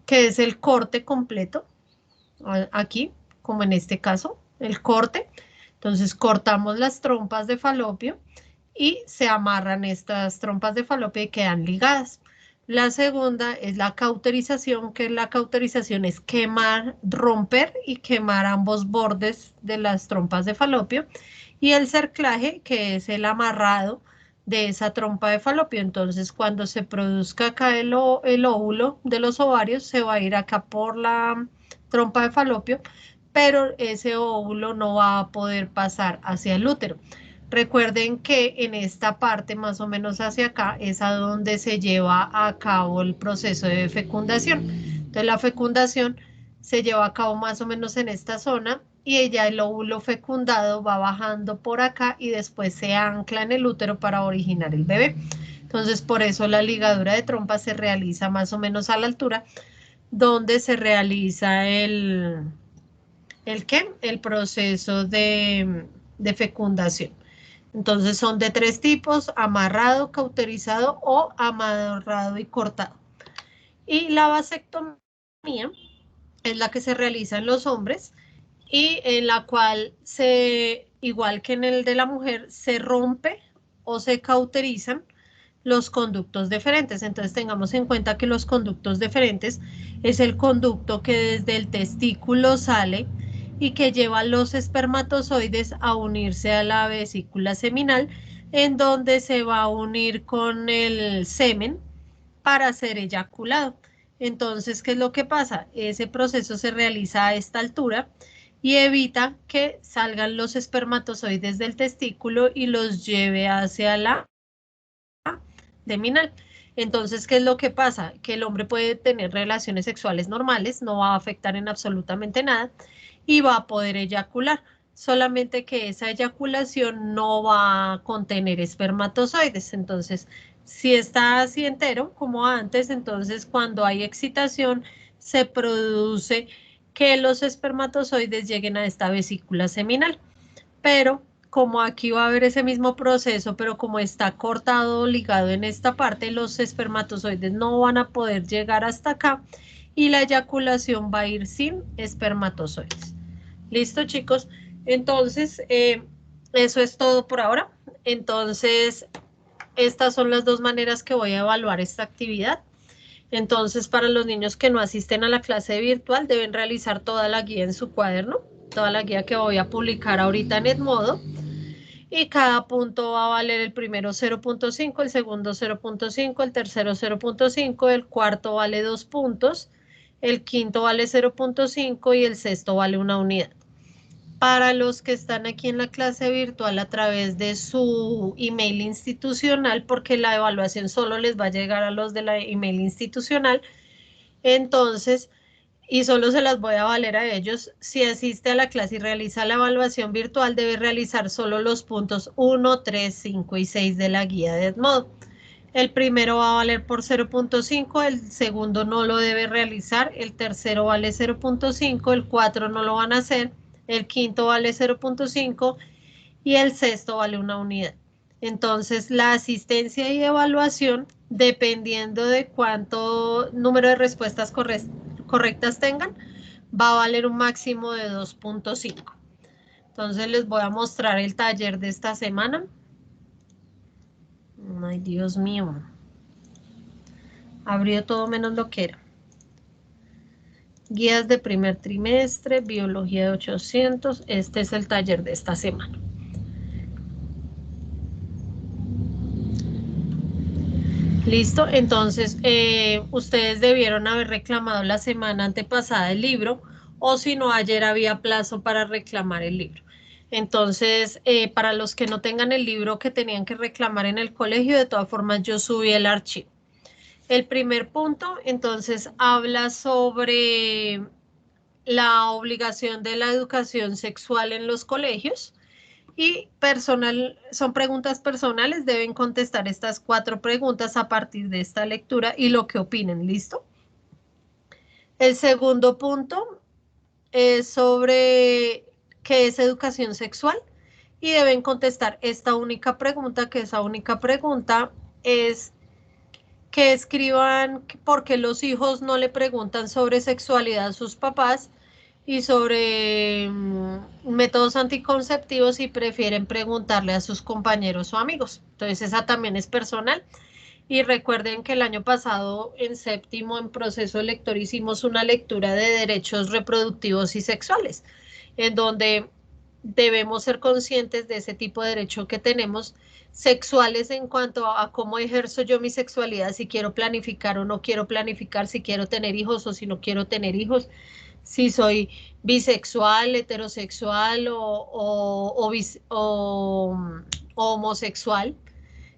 que es el corte completo, aquí, como en este caso, el corte. Entonces, cortamos las trompas de falopio y se amarran estas trompas de falopio y quedan ligadas. La segunda es la cauterización, que la cauterización es quemar, romper y quemar ambos bordes de las trompas de falopio. Y el cerclaje, que es el amarrado de esa trompa de falopio. Entonces, cuando se produzca acá el óvulo de los ovarios, se va a ir acá por la trompa de falopio, pero ese óvulo no va a poder pasar hacia el útero. Recuerden que en esta parte, más o menos hacia acá, es a donde se lleva a cabo el proceso de fecundación. Entonces, la fecundación se lleva a cabo más o menos en esta zona y ya el óvulo fecundado va bajando por acá y después se ancla en el útero para originar el bebé. Entonces, por eso la ligadura de trompa se realiza más o menos a la altura donde se realiza el proceso de fecundación. Entonces son de 3 tipos: amarrado, cauterizado o amarrado y cortado. Y la vasectomía es la que se realiza en los hombres y en la cual igual que en el de la mujer, se rompe o se cauterizan los conductos deferentes. Entonces tengamos en cuenta que los conductos deferentes es el conducto que desde el testículo sale y que lleva los espermatozoides a unirse a la vesícula seminal, en donde se va a unir con el semen para ser eyaculado. Entonces, ¿qué es lo que pasa? Ese proceso se realiza a esta altura y evita que salgan los espermatozoides del testículo y los lleve hacia la seminal. Entonces, ¿qué es lo que pasa? Que el hombre puede tener relaciones sexuales normales, no va a afectar en absolutamente nada y va a poder eyacular, solamente que esa eyaculación no va a contener espermatozoides. Entonces, si está así entero como antes, entonces cuando hay excitación se produce que los espermatozoides lleguen a esta vesícula seminal, pero como aquí va a haber ese mismo proceso, pero como está cortado o ligado en esta parte, los espermatozoides no van a poder llegar hasta acá y la eyaculación va a ir sin espermatozoides. ¿Listo, chicos? Entonces, eso es todo por ahora. Entonces, estas son las 2 maneras que voy a evaluar esta actividad. Entonces, para los niños que no asisten a la clase virtual, deben realizar toda la guía en su cuaderno, toda la guía que voy a publicar ahorita en Edmodo. Y cada punto va a valer: el primero 0.5, el segundo 0.5, el tercero 0.5, el cuarto vale 2 puntos, el quinto vale 0.5 y el sexto vale 1 unidad. Para los que están aquí en la clase virtual a través de su email institucional, porque la evaluación solo les va a llegar a los de la email institucional, entonces, y solo se las voy a valer a ellos. Si asiste a la clase y realiza la evaluación virtual, debe realizar solo los puntos 1, 3, 5 y 6 de la guía de Edmodo. El primero va a valer por 0.5, el segundo no lo debe realizar, el tercero vale 0.5, el 4 no lo van a hacer, el quinto vale 0.5 y el sexto vale 1 unidad. Entonces, la asistencia y evaluación, dependiendo de cuánto número de respuestas correctas tengan, va a valer un máximo de 2.5. Entonces, les voy a mostrar el taller de esta semana. Ay, Dios mío. Abrió todo menos lo que era. Guías de primer trimestre, biología de 800. Este es el taller de esta semana. Listo, entonces ustedes debieron haber reclamado la semana antepasada el libro, o si no, ayer había plazo para reclamar el libro. Entonces, para los que no tengan el libro que tenían que reclamar en el colegio, de todas formas yo subí el archivo. El primer punto, entonces, habla sobre la obligación de la educación sexual en los colegios. Y son preguntas personales, deben contestar estas 4 preguntas a partir de esta lectura y lo que opinen, ¿listo? El segundo punto es sobre qué es educación sexual y deben contestar esta única pregunta, que esa única pregunta es que escriban por qué los hijos no le preguntan sobre sexualidad a sus papás y sobre métodos anticonceptivos y prefieren preguntarle a sus compañeros o amigos. Entonces esa también es personal. Y recuerden que el año pasado en séptimo en proceso lector hicimos una lectura de derechos reproductivos y sexuales, en donde debemos ser conscientes de ese tipo de derecho que tenemos sexuales en cuanto a cómo ejerzo yo mi sexualidad, si quiero planificar o no quiero planificar, si quiero tener hijos o si no quiero tener hijos, si soy bisexual, heterosexual o homosexual.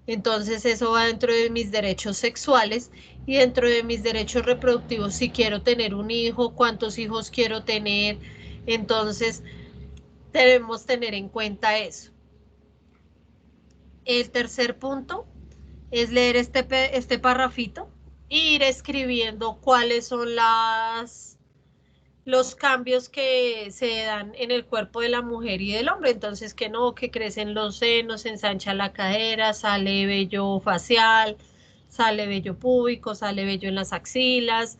Entonces eso va dentro de mis derechos sexuales y dentro de mis derechos reproductivos, si quiero tener un hijo, cuántos hijos quiero tener. Entonces debemos tener en cuenta eso. El tercer punto es leer este parrafito e ir escribiendo cuáles son los cambios que se dan en el cuerpo de la mujer y del hombre. Entonces, que no, que crecen los senos, se ensancha la cadera, sale vello facial, sale vello púbico, sale vello en las axilas,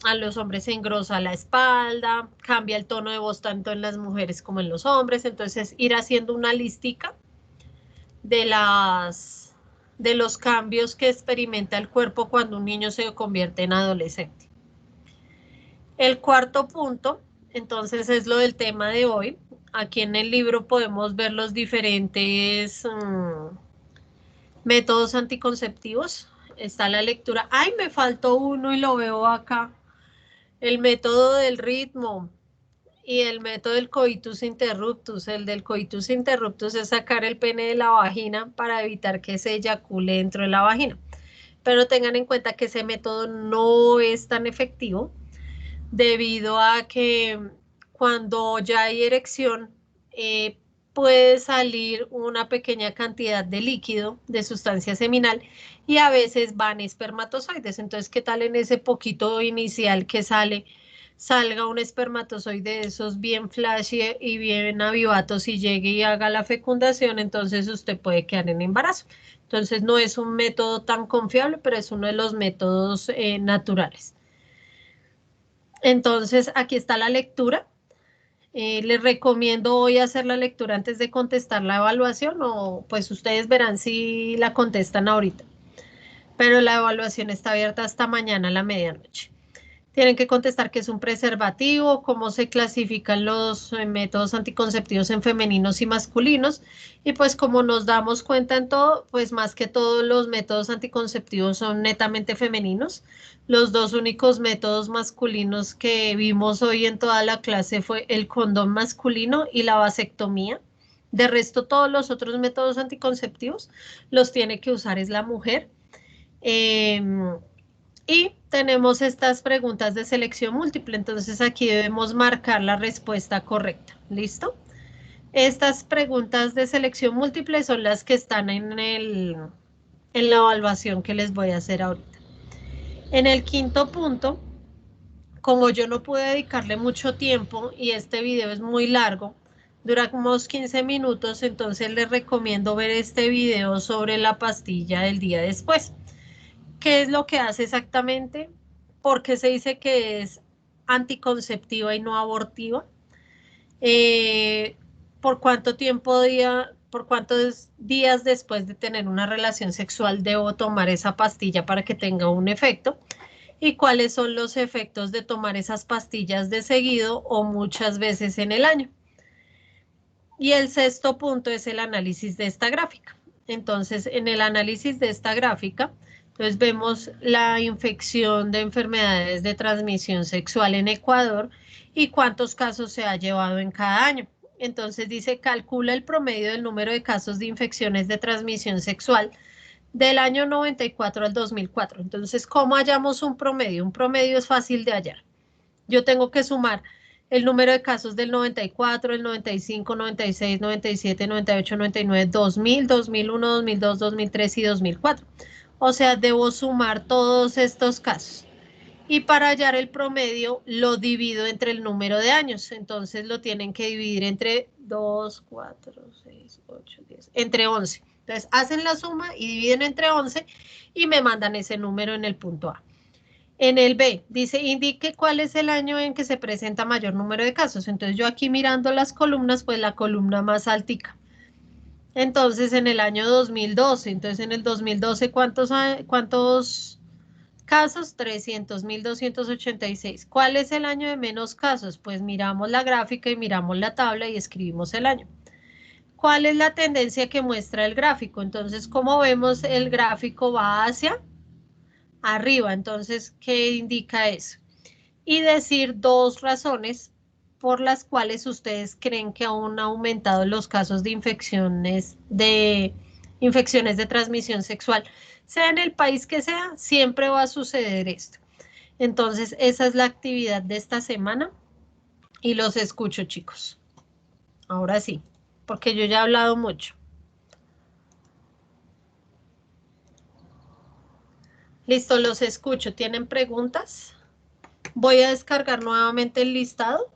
a los hombres se engrosa la espalda, cambia el tono de voz tanto en las mujeres como en los hombres. Entonces, ir haciendo una listica de los cambios que experimenta el cuerpo cuando un niño se convierte en adolescente. El cuarto punto, entonces, es lo del tema de hoy. Aquí en el libro podemos ver los diferentes métodos anticonceptivos. Está la lectura. ¡Ay, me faltó uno y lo veo acá! El método del ritmo y el método del coitus interruptus. El del coitus interruptus es sacar el pene de la vagina para evitar que se eyacule dentro de la vagina. Pero tengan en cuenta que ese método no es tan efectivo, debido a que cuando ya hay erección, puede salir una pequeña cantidad de líquido, de sustancia seminal, y a veces van espermatozoides. Entonces, ¿qué tal en ese poquito inicial que salga un espermatozoide de esos bien flash y bien avivatos y llegue y haga la fecundación? Entonces usted puede quedar en embarazo. Entonces no es un método tan confiable, pero es uno de los métodos naturales. Entonces, aquí está la lectura. Les recomiendo hoy hacer la lectura antes de contestar la evaluación, o pues ustedes verán si la contestan ahorita. Pero la evaluación está abierta hasta mañana a la medianoche. Tienen que contestar qué es un preservativo, cómo se clasifican los métodos anticonceptivos en femeninos y masculinos. Y pues como nos damos cuenta en todo, pues más que todos los métodos anticonceptivos son netamente femeninos. Los 2 únicos métodos masculinos que vimos hoy en toda la clase fue el condón masculino y la vasectomía. De resto, todos los otros métodos anticonceptivos los tiene que usar es la mujer. Y tenemos estas preguntas de selección múltiple, entonces aquí debemos marcar la respuesta correcta. ¿Listo? Estas preguntas de selección múltiple son las que están en la evaluación que les voy a hacer ahorita. En el quinto punto, como yo no pude dedicarle mucho tiempo y este video es muy largo, dura unos 15 minutos, entonces les recomiendo ver este video sobre la pastilla del día después. ¿Qué es lo que hace exactamente? ¿Por qué se dice que es anticonceptiva y no abortiva? ¿Por cuánto tiempo por cuántos días después de tener una relación sexual debo tomar esa pastilla para que tenga un efecto y cuáles son los efectos de tomar esas pastillas de seguido o muchas veces en el año. Y el sexto punto es el análisis de esta gráfica. Entonces, en el análisis de esta gráfica, entonces vemos la infección de enfermedades de transmisión sexual en Ecuador y cuántos casos se ha llevado en cada año. Entonces dice, calcula el promedio del número de casos de infecciones de transmisión sexual del año 94 al 2004. Entonces, ¿cómo hallamos un promedio? Un promedio es fácil de hallar. Yo tengo que sumar el número de casos del 94, el 95, 96, 97, 98, 99, 2000, 2001, 2002, 2003 y 2004. O sea, debo sumar todos estos casos. Y para hallar el promedio, lo divido entre el número de años. Entonces, lo tienen que dividir entre 2, 4, 6, 8, 10, entre 11. Entonces, hacen la suma y dividen entre 11 y me mandan ese número en el punto A. En el B, dice, indique cuál es el año en que se presenta mayor número de casos. Entonces, yo aquí mirando las columnas, pues la columna más altica. Entonces, en el año 2012, entonces en el 2012, ¿cuántos casos? 300.286. ¿Cuál es el año de menos casos? Pues miramos la gráfica y miramos la tabla y escribimos el año. ¿Cuál es la tendencia que muestra el gráfico? Entonces, como vemos, el gráfico va hacia arriba. Entonces, ¿qué indica eso? Y decir dos razones por las cuales ustedes creen que aún han aumentado los casos de infecciones de transmisión sexual. Sea en el país que sea, siempre va a suceder esto. Entonces, esa es la actividad de esta semana y los escucho, chicos. Ahora sí, porque yo ya he hablado mucho. Listo, los escucho. ¿Tienen preguntas? Voy a descargar nuevamente el listado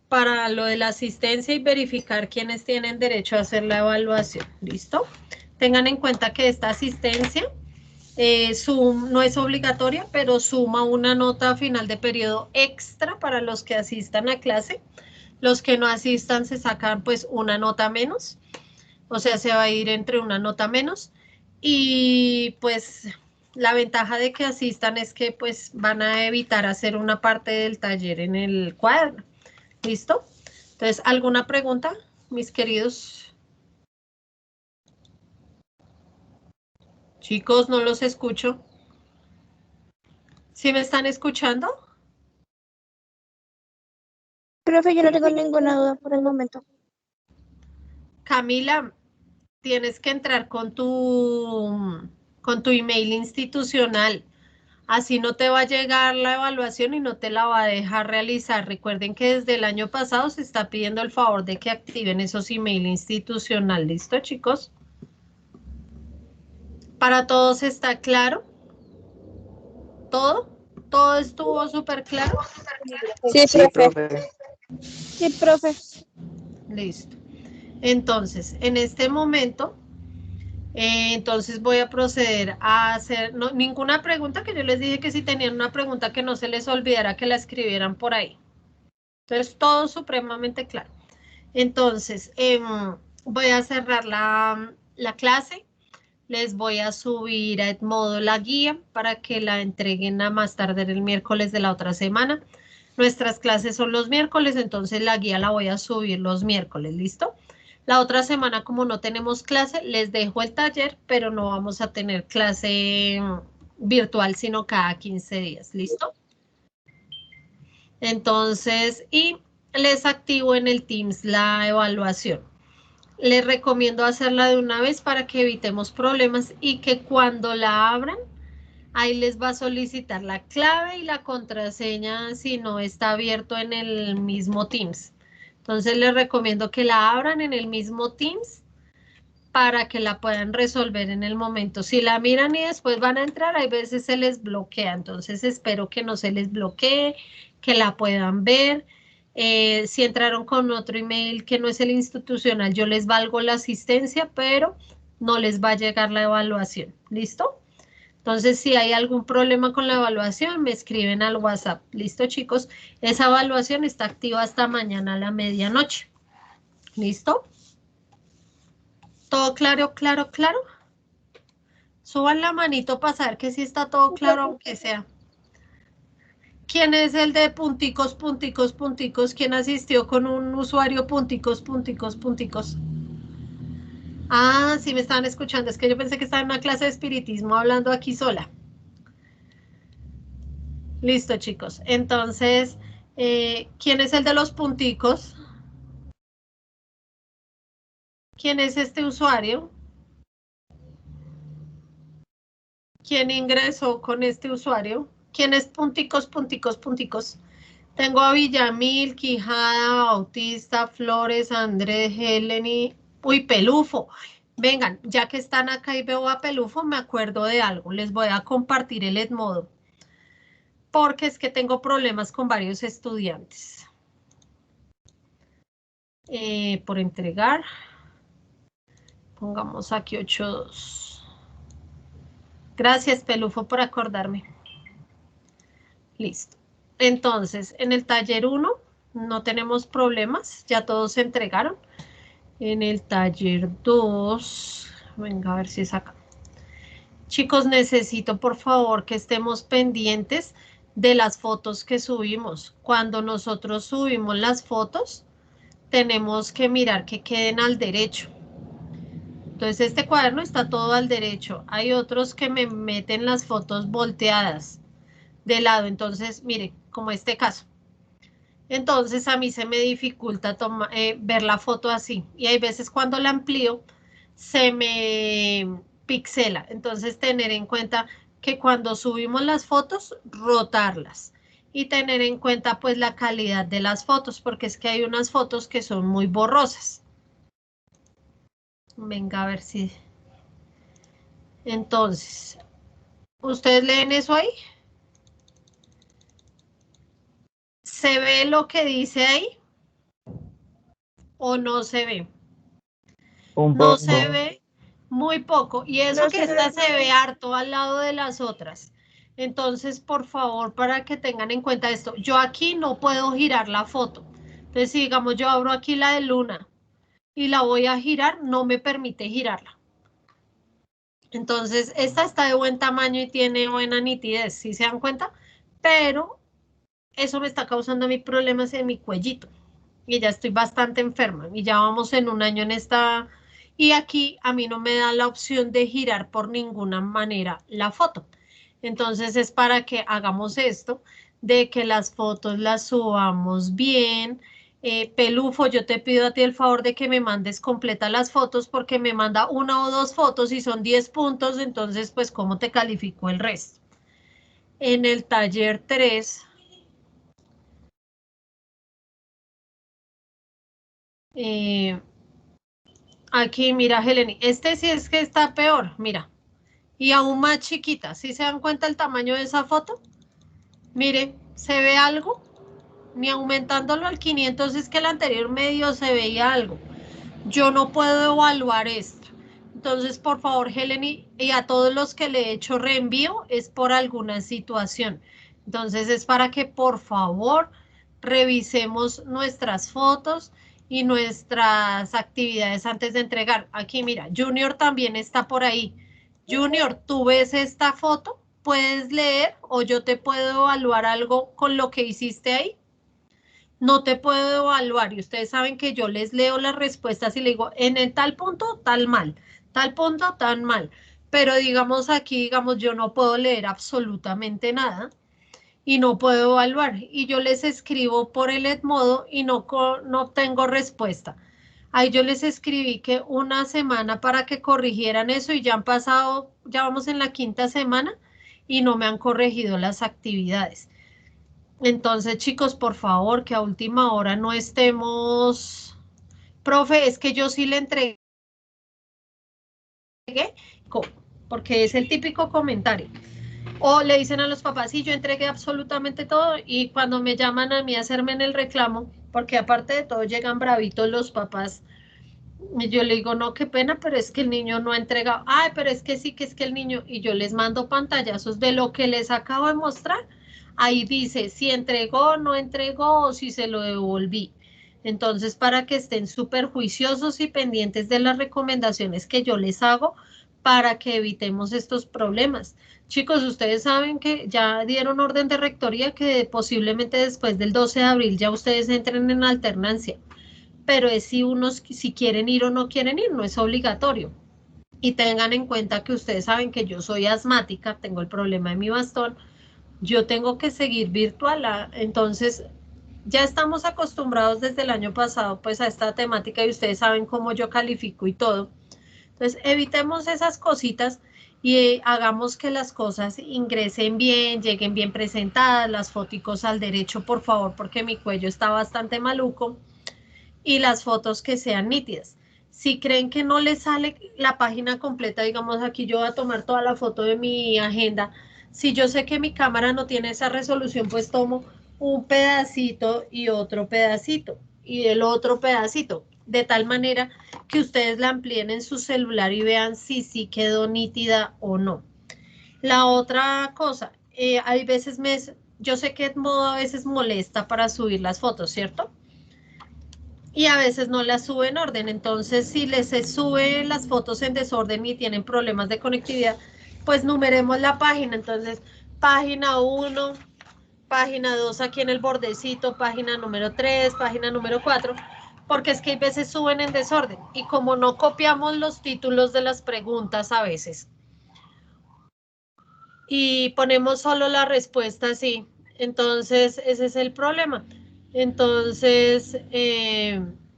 para lo de la asistencia y verificar quiénes tienen derecho a hacer la evaluación. ¿Listo? Tengan en cuenta que esta asistencia no es obligatoria, pero suma una nota final de periodo extra para los que asistan a clase. Los que no asistan se sacan pues una nota menos, o sea, se va a ir entre una nota menos. Y pues la ventaja de que asistan es que pues van a evitar hacer una parte del taller en el cuaderno. ¿Listo? Entonces, ¿alguna pregunta, mis queridos? Chicos, no los escucho. ¿Sí me están escuchando? Profe, yo no tengo ninguna duda por el momento. Camila, tienes que entrar con tu email institucional. Así no te va a llegar la evaluación y no te la va a dejar realizar. Recuerden que desde el año pasado se está pidiendo el favor de que activen esos email institucional. ¿Listo, chicos? ¿Para todos está claro? ¿Todo? ¿Todo estuvo súper claro? Sí, profe. Sí, profe. Listo. Entonces, en este momento, entonces voy a proceder a hacer ninguna pregunta, que yo les dije que si tenían una pregunta que no se les olvidara que la escribieran por ahí. Entonces, todo supremamente claro. Entonces, voy a cerrar la clase. Les voy a subir a Edmodo la guía para que la entreguen a más tarde el miércoles de la otra semana. Nuestras clases son los miércoles, entonces la guía la voy a subir los miércoles, ¿listo? La otra semana, como no tenemos clase, les dejo el taller, pero no vamos a tener clase virtual, sino cada 15 días, ¿listo? Entonces, y les activo en el Teams la evaluación. Les recomiendo hacerla de una vez para que evitemos problemas y que cuando la abran, ahí les va a solicitar la clave y la contraseña si no está abierto en el mismo Teams. Entonces les recomiendo que la abran en el mismo Teams para que la puedan resolver en el momento. Si la miran y después van a entrar, hay veces se les bloquea. Entonces espero que no se les bloquee, que la puedan ver. Si entraron con otro email que no es el institucional, yo les valgo la asistencia, pero no les va a llegar la evaluación. ¿Listo? Entonces, si hay algún problema con la evaluación, me escriben al WhatsApp. ¿Listo, chicos? Esa evaluación está activa hasta mañana a la medianoche. ¿Listo? ¿Todo claro, claro, claro? Suban la manito para saber que sí está todo claro, aunque sea. ¿Quién es el de punticos, punticos, punticos? ¿Quién asistió con un usuario punticos, punticos, punticos? Ah, sí me estaban escuchando. Es que yo pensé que estaba en una clase de espiritismo hablando aquí sola. Listo, chicos. Entonces, ¿quién es el de los punticos? ¿Quién es este usuario? ¿Quién ingresó con este usuario? ¿Quién es punticos, punticos, punticos? Tengo a Villamil, Quijada, Bautista, Flores, Andrés, Heleni. Uy, Pelufo. Vengan, ya que están acá y veo a Pelufo, me acuerdo de algo. Les voy a compartir el Edmodo. Porque es que tengo problemas con varios estudiantes. Por entregar. Pongamos aquí 8.2. Gracias, Pelufo, por acordarme. Listo. Entonces, en el taller 1 no tenemos problemas, ya todos se entregaron. En el taller 2, venga a ver si es acá. Chicos, necesito por favor que estemos pendientes de las fotos que subimos. Cuando nosotros subimos las fotos, tenemos que mirar que queden al derecho. Entonces, este cuaderno está todo al derecho. Hay otros que me meten las fotos volteadas de lado. Entonces, mire, como este caso. Entonces, a mí se me dificulta ver la foto así. Y hay veces cuando la amplío, se me pixela. Entonces, tener en cuenta que cuando subimos las fotos, rotarlas. Y tener en cuenta, pues, la calidad de las fotos, porque es que hay unas fotos que son muy borrosas. Venga, a ver si... Entonces, ¿ustedes leen eso ahí? ¿Se ve lo que dice ahí? ¿O no se ve? No se ve muy poco. Y eso No que se esta ve. se ve harto al lado de las otras. Entonces, por favor, para que tengan en cuenta esto, yo aquí no puedo girar la foto. Entonces, si digamos, yo abro aquí la de Luna y la voy a girar, no me permite girarla. Entonces, esta está de buen tamaño y tiene buena nitidez, ¿sí se dan cuenta? Pero eso me está causando a mí problemas en mi cuellito. Y ya estoy bastante enferma. Y ya vamos en un año en esta... Y aquí a mí no me da la opción de girar por ninguna manera la foto. Entonces es para que hagamos esto, de que las fotos las subamos bien. Pelufo, yo te pido a ti el favor de que me mandes completa las fotos porque me manda 1 o 2 fotos y son 10 puntos, entonces pues ¿cómo te califico el resto? En el taller 3, aquí mira Heleni, este sí es que está peor, mira, y aún más chiquita, ¿sí se dan cuenta el tamaño de esa foto? Mire, ¿se ve algo? Ni aumentándolo al 500 es que el anterior medio se veía algo. Yo no puedo evaluar esto. Entonces, por favor, Heleni, y a todos los que le he hecho reenvío es por alguna situación. Entonces, es para que, por favor, revisemos nuestras fotos y nuestras actividades antes de entregar. Aquí, mira, Junior también está por ahí. Junior, ¿tú ves esta foto? ¿Puedes leer o yo te puedo evaluar algo con lo que hiciste ahí? No te puedo evaluar y ustedes saben que yo les leo las respuestas y le digo, en el tal punto, tal mal, tal punto, tan mal. Pero digamos aquí, digamos, yo no puedo leer absolutamente nada y no puedo evaluar. Y yo les escribo por el Edmodo y no tengo respuesta. Ahí yo les escribí que una semana para que corrigieran eso y ya han pasado, ya vamos en la 5ª semana y no me han corregido las actividades. Entonces, chicos, por favor, que a última hora no estemos... Profe, es que yo sí le entregué, porque es el típico comentario. O le dicen a los papás, sí, yo entregué absolutamente todo, y cuando me llaman a mí a hacerme en el reclamo, porque aparte de todo llegan bravitos los papás, y yo le digo, no, qué pena, pero es que el niño no ha entregado. Ay, pero es que sí, que es que el niño... Y yo les mando pantallazos de lo que les acabo de mostrar. Ahí dice si entregó, no entregó o si se lo devolví. Entonces, para que estén súper juiciosos y pendientes de las recomendaciones que yo les hago para que evitemos estos problemas. Chicos, ustedes saben que ya dieron orden de rectoría que posiblemente después del 12 de abril ya ustedes entren en alternancia, pero es si quieren ir o no quieren ir, no es obligatorio. Y tengan en cuenta que ustedes saben que yo soy asmática, tengo el problema de mi bastón, yo tengo que seguir virtual, entonces ya estamos acostumbrados desde el año pasado pues a esta temática y ustedes saben cómo yo califico y todo. Entonces evitemos esas cositas y hagamos que las cosas ingresen bien, lleguen bien presentadas, las foticos al derecho por favor porque mi cuello está bastante maluco y las fotos que sean nítidas. Si creen que no les sale la página completa, digamos aquí yo voy a tomar toda la foto de mi agenda, si yo sé que mi cámara no tiene esa resolución, pues tomo un pedacito y otro pedacito y el otro pedacito, de tal manera que ustedes la amplíen en su celular y vean si sí quedó nítida o no. La otra cosa, hay veces yo sé que Edmodo a veces molesta para subir las fotos, ¿cierto? Y a veces no las sube en orden, entonces si les sube las fotos en desorden y tienen problemas de conectividad, pues numeremos la página, entonces página 1, página 2 aquí en el bordecito, página número 3, página número 4, porque es que hay veces suben en desorden y como no copiamos los títulos de las preguntas a veces y ponemos solo la respuesta así, entonces ese es el problema. Entonces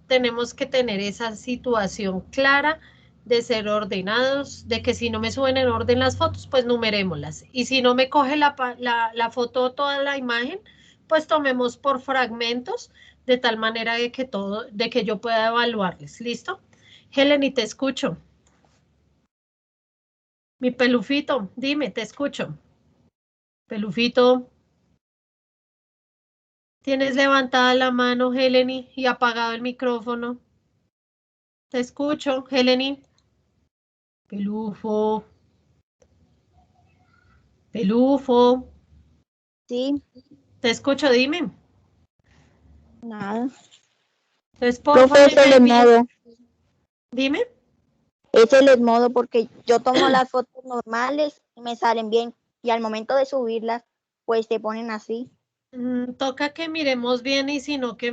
tenemos que tener esa situación clara de ser ordenados, de que si no me suben en orden las fotos, pues numerémoslas. Y si no me coge la foto toda la imagen, pues tomemos por fragmentos, de tal manera de que yo pueda evaluarles. ¿Listo? Helen, te escucho. Mi pelufito, dime, te escucho. Pelufito. Tienes levantada la mano, Heleny, y apagado el micrófono. Te escucho, Heleny. Pelufo. Pelufo. Sí. Te escucho, dime. Nada. Entonces, por favor, es el modo. Dime. Es el modo porque yo tomo las fotos normales y me salen bien. Y al momento de subirlas, pues se ponen así. Toca que miremos bien y si no que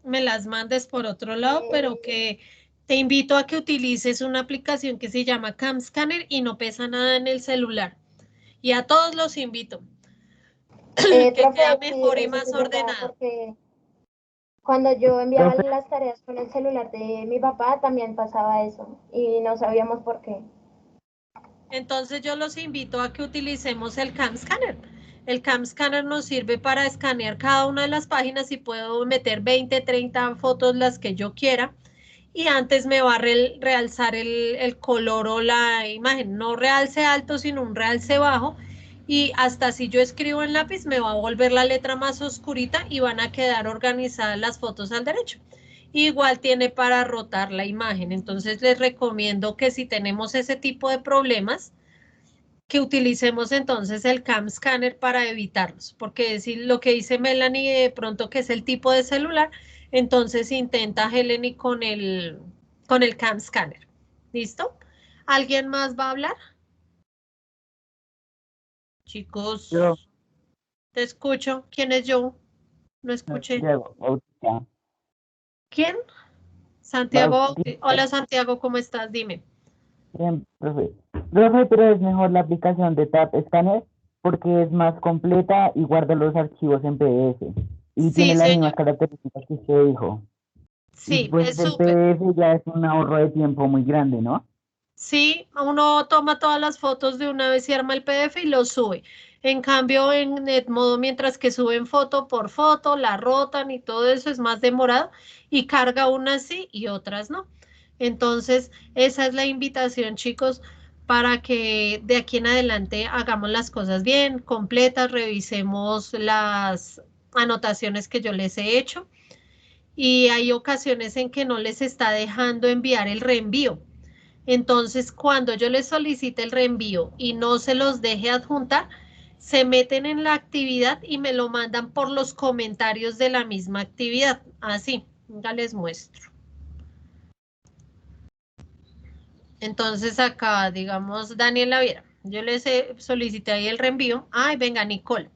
me las mandes por otro lado, pero que te invito a que utilices una aplicación que se llama Cam Scanner y no pesa nada en el celular. Y a todos los invito. Que queda mejor y más ordenado. Porque cuando yo enviaba las tareas con el celular de mi papá también pasaba eso y no sabíamos por qué. Entonces yo los invito a que utilicemos el Cam Scanner. El Cam Scanner nos sirve para escanear cada una de las páginas y puedo meter 20, 30 fotos, las que yo quiera. Y antes me va a realzar el color o la imagen. No realce alto, sino un realce bajo. Y hasta si yo escribo en lápiz, me va a volver la letra más oscurita y van a quedar organizadas las fotos al derecho. Igual tiene para rotar la imagen. Entonces les recomiendo que si tenemos ese tipo de problemas, que utilicemos entonces el Cam Scanner para evitarlos, porque si lo que dice Melanie de pronto que es el tipo de celular, entonces intenta Heleny con el Cam Scanner. ¿Listo? ¿Alguien más va a hablar? Chicos, yo. Te escucho. ¿Quién es yo? No escuché. Bautista. ¿Quién? Santiago. Bautista. Hola Santiago, ¿cómo estás? Dime. Bien, profe. Profe, pero es mejor la aplicación de Tab Scanner porque es más completa y guarda los archivos en PDF. Y Sí, tiene las señor. mismas características que usted dijo. Sí, y pues es el súper. PDF ya es un ahorro de tiempo muy grande, ¿no? Sí, uno toma todas las fotos de una vez y arma el PDF y lo sube. En cambio, en Edmodo, mientras que suben foto por foto, la rotan y todo eso es más demorado y carga unas sí y otras no. Entonces, esa es la invitación, chicos, para que de aquí en adelante hagamos las cosas bien, completas, revisemos las anotaciones que yo les he hecho y hay ocasiones en que no les está dejando enviar el reenvío. Entonces, cuando yo les solicite el reenvío y no se los deje adjuntar, se meten en la actividad y me lo mandan por los comentarios de la misma actividad. Así. Ya les muestro. Entonces acá, digamos, Daniela Viera, yo les solicité ahí el reenvío. Ay, venga, Nicole.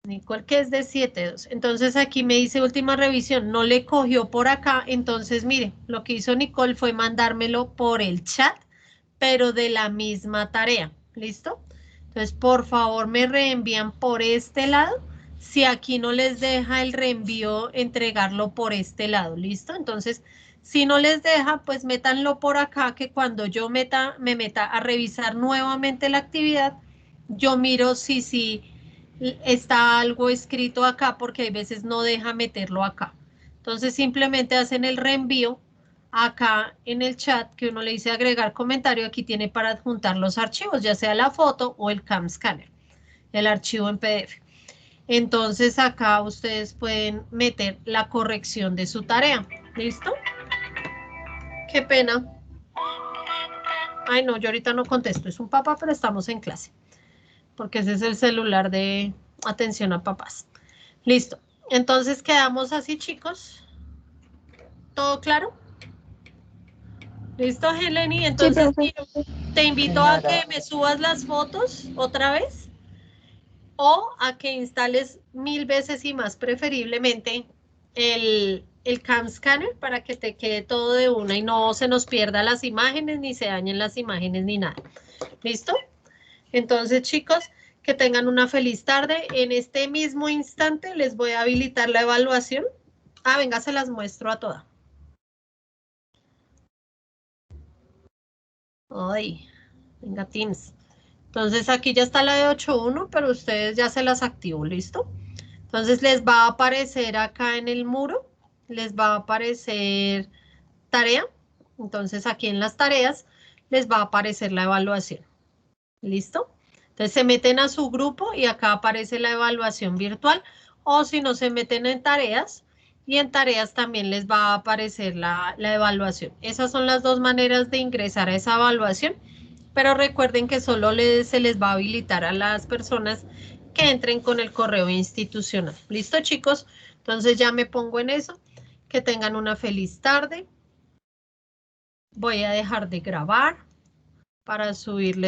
Nicole, que es de 7.2. Entonces aquí me dice última revisión, no le cogió por acá. Entonces, mire, lo que hizo Nicole fue mandármelo por el chat, pero de la misma tarea. ¿Listo? Entonces, por favor, me reenvían por este lado. Si aquí no les deja el reenvío, entregarlo por este lado. ¿Listo? Entonces, si no les deja, pues métanlo por acá, que cuando yo me meta a revisar nuevamente la actividad, yo miro si está algo escrito acá, porque hay veces no deja meterlo acá. Entonces simplemente hacen el reenvío acá en el chat, que uno le dice agregar comentario, aquí tiene para adjuntar los archivos, ya sea la foto o el cam scanner, el archivo en PDF. Entonces acá ustedes pueden meter la corrección de su tarea. ¿Listo? Qué pena. Ay, no, yo ahorita no contesto, es un papá, pero estamos en clase. Porque ese es el celular de atención a papás. Listo. Entonces quedamos así, chicos. ¿Todo claro? ¿Listo, Heleni? Entonces, te invito a que me subas las fotos otra vez o a que instales 1000 veces y más preferiblemente el cam scanner para que te quede todo de una y no se nos pierda las imágenes, ni se dañen las imágenes, ni nada. ¿Listo? Entonces, chicos, que tengan una feliz tarde. En este mismo instante les voy a habilitar la evaluación. Ah, venga, se las muestro a todas. Ay, venga, Teams. Entonces aquí ya está la de 8.1, pero ustedes ya se las activó, ¿listo? Entonces les va a aparecer acá en el muro, les va a aparecer tarea. Entonces aquí en las tareas les va a aparecer la evaluación. ¿Listo? Entonces se meten a su grupo y acá aparece la evaluación virtual, o si no se meten en tareas, y en tareas también les va a aparecer la evaluación. Esas son las dos maneras de ingresar a esa evaluación, pero recuerden que solo se les va a habilitar a las personas que entren con el correo institucional. ¿Listo, chicos? Entonces ya me pongo en eso. Que tengan una feliz tarde. Voy a dejar de grabar para subirles